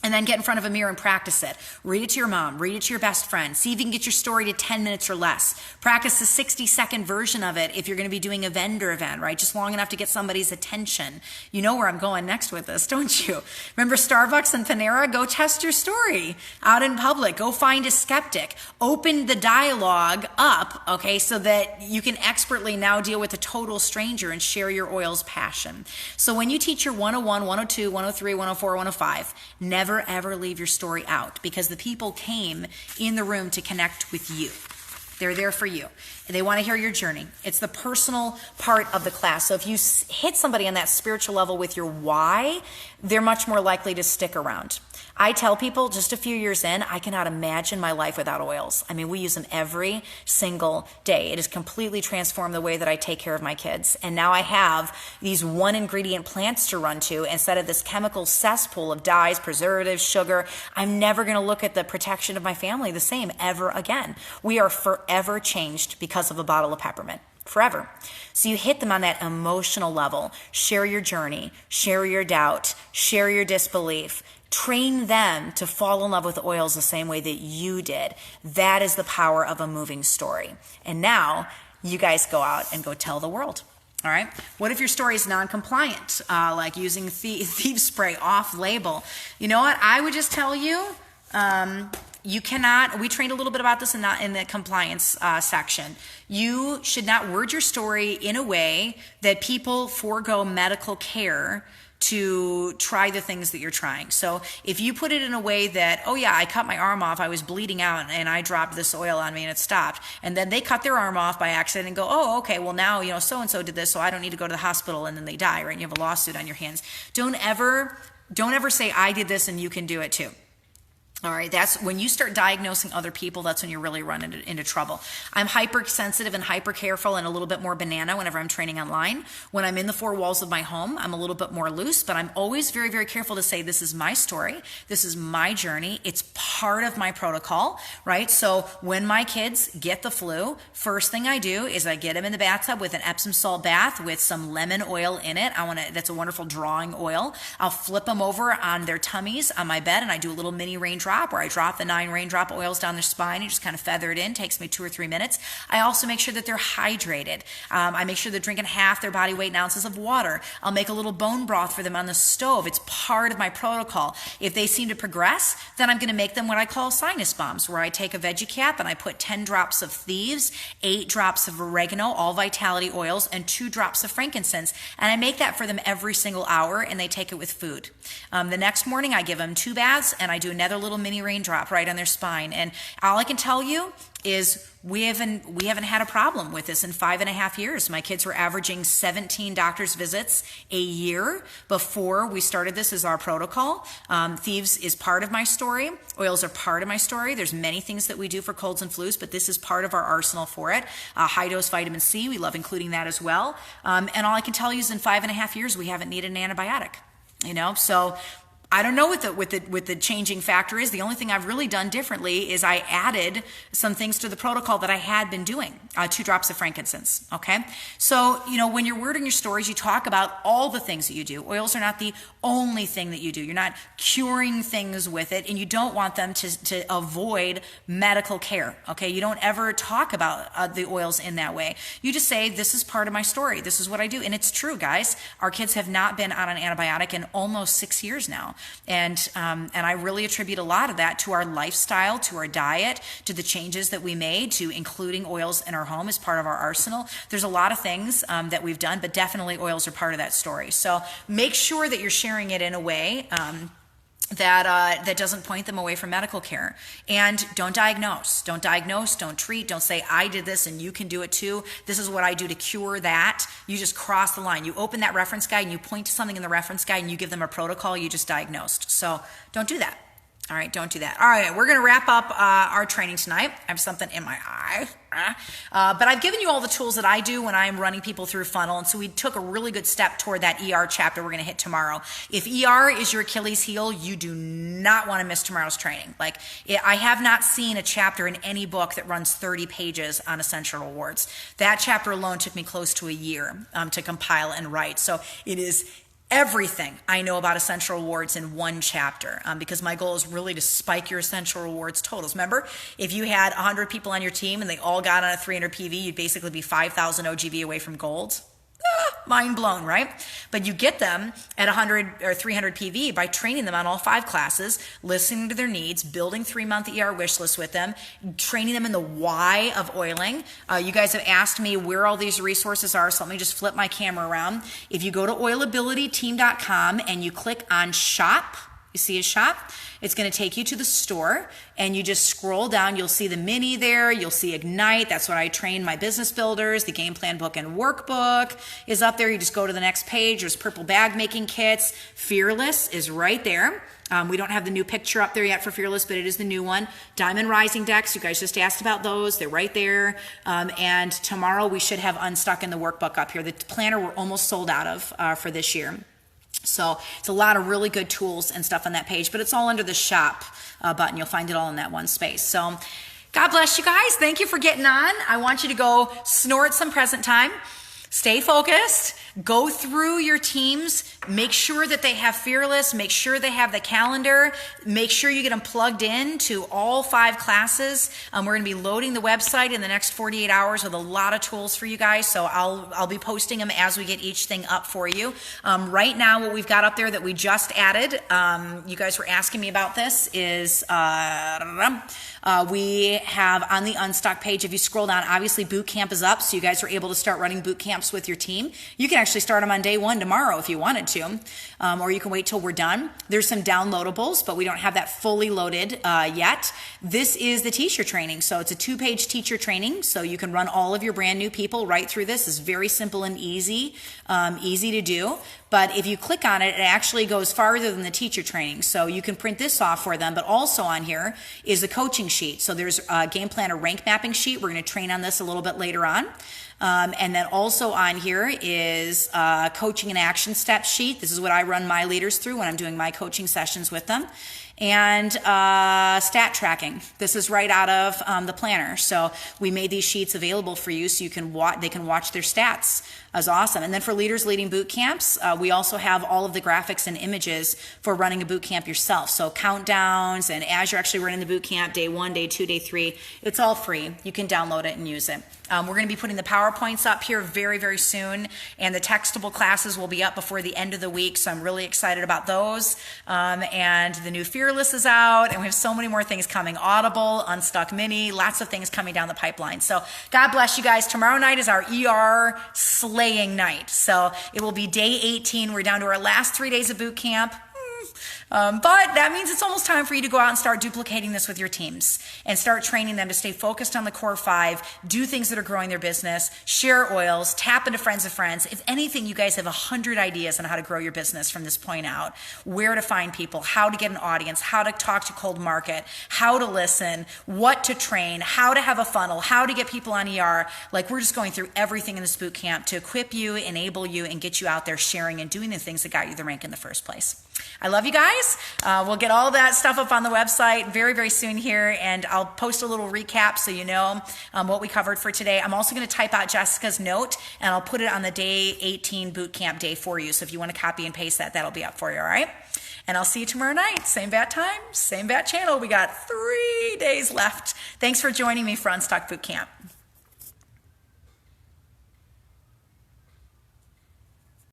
And then get in front of a mirror and practice it. Read it to your mom. Read it to your best friend. See if you can get your story to 10 minutes or less. Practice the 60-second version of it if you're going to be doing a vendor event, right? Just long enough to get somebody's attention. You know where I'm going next with this, don't you? Remember Starbucks and Panera? Go test your story out in public. Go find a skeptic. Open the dialogue up, okay, so that you can expertly now deal with a total stranger and share your oil's passion. So when you teach your 101, 102, 103, 104, 105, never ever leave your story out, because the people came in the room to connect with you. They're there for you. They want to hear your journey. It's the personal part of the class. So if you hit somebody on that spiritual level with your why, they're much more likely to stick around. I tell people just a few years in, I cannot imagine my life without oils. I mean, we use them every single day. It has completely transformed the way that I take care of my kids. And now I have these one ingredient plants to run to instead of this chemical cesspool of dyes, preservatives, sugar. I'm never going to look at the protection of my family the same ever again. We are forever changed because of a bottle of peppermint. Forever. So you hit them on that emotional level. Share your journey, share your doubt, share your disbelief. Train them to fall in love with oils the same way that you did. That is the power of a moving story. And now you guys go out and go tell the world. All right. What if your story is non-compliant, like using thief spray off-label? You know what? I would just tell you, you cannot. We trained a little bit about this in the compliance section. You should not word your story in a way that people forego medical care to try the things that you're trying. So if you put it in a way that, oh yeah, I cut my arm off, I was bleeding out and I dropped this oil on me and it stopped. And then they cut their arm off by accident and go, oh, okay, well now, so-and-so did this, so I don't need to go to the hospital, and then they die, right? And you have a lawsuit on your hands. Don't ever say I did this and you can do it too. All right, that's when you start diagnosing other people, that's when you're really running into trouble. I'm hypersensitive and hyper careful and a little bit more banana whenever I'm training online. When I'm in the four walls of my home, I'm a little bit more loose, but I'm always very, very careful to say, this is my story. This is my journey. It's part of my protocol, right? So when my kids get the flu, first thing I do is I get them in the bathtub with an Epsom salt bath with some lemon oil in it. That's a wonderful drawing oil. I'll flip them over on their tummies on my bed and I do a little mini raindrop where I drop the 9 raindrop oils down their spine and just kind of feather it in. Takes me 2 or 3 minutes. I also make sure that they're hydrated. I make sure they're drinking half their body weight in ounces of water. I'll make a little bone broth for them on the stove. It's part of my protocol. If they seem to progress, then I'm going to make them what I call sinus bombs, where I take a veggie cap and I put 10 drops of thieves, 8 drops of oregano, all vitality oils, and 2 drops of frankincense. And I make that for them every single hour, and they take it with food. The next morning, I give them 2 baths, and I do another little mini raindrop right on their spine. And all I can tell you is we haven't had a problem with this in 5.5 years. My kids were averaging 17 doctor's visits a year before we started this as our protocol. Thieves is part of my story. Oils are part of my story. There's many things that we do for colds and flus, but this is part of our arsenal for it. High dose vitamin C, we love including that as well. And all I can tell you is in 5.5 years, we haven't needed an antibiotic. So I don't know what the changing factor is. The only thing I've really done differently is I added some things to the protocol that I had been doing. 2 drops of frankincense. Okay. So, when you're wording your stories, you talk about all the things that you do. Oils are not the only thing that you do. You're not curing things with it, and you don't want them to avoid medical care. Okay. You don't ever talk about the oils in that way. You just say, this is part of my story. This is what I do. And it's true, guys. Our kids have not been on an antibiotic in almost 6 years now. And I really attribute a lot of that to our lifestyle, to our diet, to the changes that we made, to including oils in our home as part of our arsenal. There's a lot of things that we've done, but definitely oils are part of that story. So make sure that you're sharing it in a way that doesn't point them away from medical care. And don't diagnose, don't treat, don't say, I did this and you can do it too. This is what I do to cure that. You just cross the line. You open that reference guide and you point to something in the reference guide and you give them a protocol you just diagnosed. So don't do that. All right, don't do that. All right, we're going to wrap up our training tonight. I have something in my eye. But I've given you all the tools that I do when I'm running people through funnel. And so we took a really good step toward that ER chapter we're going to hit tomorrow. If ER is your Achilles heel, you do not want to miss tomorrow's training. I have not seen a chapter in any book that runs 30 pages on essential rewards. That chapter alone took me close to a year to compile and write. So it is everything I know about essential rewards in one chapter, because my goal is really to spike your essential rewards totals. Remember, if you had 100 people on your team and they all got on a 300 PV, you'd basically be 5,000 OGV away from gold. Mind blown, right? But you get them at 100 or 300 PV by training them on all 5 classes, listening to their needs, building 3-month ER wish lists with them, training them in the why of oiling. You guys have asked me where all these resources are, so let me just flip my camera around. If you go to oilabilityteam.com and you click on shop, you see a shop? It's going to take you to the store, and you just scroll down. You'll see the mini there. You'll see Ignite. That's what I train my business builders. The game plan book and workbook is up there. You just go to the next page. There's purple bag making kits. Fearless is right there. We don't have the new picture up there yet for Fearless, but it is the new one. Diamond Rising decks. You guys just asked about those. They're right there. And tomorrow we should have Unstuck in the workbook up here. The planner we're almost sold out of for this year. So it's a lot of really good tools and stuff on that page, but it's all under the shop button. You'll find it all in that one space. So God bless you guys. Thank you for getting on. I want you to go snort some present time. Stay focused. Go through your teams. Make sure that they have Fearless. Make sure they have the calendar. Make sure you get them plugged in to all 5 classes. We're going to be loading the website in the next 48 hours with a lot of tools for you guys. So I'll be posting them as we get each thing up for you. Right now, what we've got up there that we just added, you guys were asking me about this, is we have on the Unstuck page, if you scroll down, obviously boot camp is up. So you guys are able to start running boot camp camps with your team. You can actually start them on day 1 tomorrow if you wanted to, or you can wait till we're done. There's some downloadables, but we don't have that fully loaded yet. This is the teacher training. So it's a 2-page teacher training. So you can run all of your brand new people right through this. It's very simple and easy to do. But if you click on it, it actually goes farther than the teacher training. So you can print this off for them, but also on here is a coaching sheet. So there's a game plan, a rank mapping sheet. We're going to train on this a little bit later on. And then also on here is a coaching and action steps sheet. This is what I run my leaders through when I'm doing my coaching sessions with them. And stat tracking. This is right out of the planner. So we made these sheets available for you so you can they can watch their stats. That's awesome. And then for Leaders Leading Boot Camps, we also have all of the graphics and images for running a boot camp yourself. So countdowns, and as you're actually running the boot camp, day 1, day 2, day 3, it's all free. You can download it and use it. We're going to be putting the PowerPoints up here very, very soon, and the textable classes will be up before the end of the week, so I'm really excited about those. And the new Fearless is out, and we have so many more things coming. Audible, Unstuck Mini, lots of things coming down the pipeline. So God bless you guys. Tomorrow night is our ER slaying night. So it will be day 18. We're down to our last 3 days of boot camp. But that means it's almost time for you to go out and start duplicating this with your teams and start training them to stay focused on the core 5, do things that are growing their business, share oils, tap into friends of friends. If anything, you guys have 100 ideas on how to grow your business from this point out, where to find people, how to get an audience, how to talk to cold market, how to listen, what to train, how to have a funnel, how to get people on ER. Like, we're just going through everything in this boot camp to equip you, enable you, and get you out there sharing and doing the things that got you the rank in the first place. I love you guys. We'll get all that stuff up on the website very, very soon here, and I'll post a little recap so you know what we covered for today. I'm also going to type out Jessica's note, and I'll put it on the day 18 boot camp day for you. So if you want to copy and paste that, that'll be up for you, all right? And I'll see you tomorrow night. Same bat time, same bat channel. We got 3 days left. Thanks for joining me for Unstuck Boot Camp.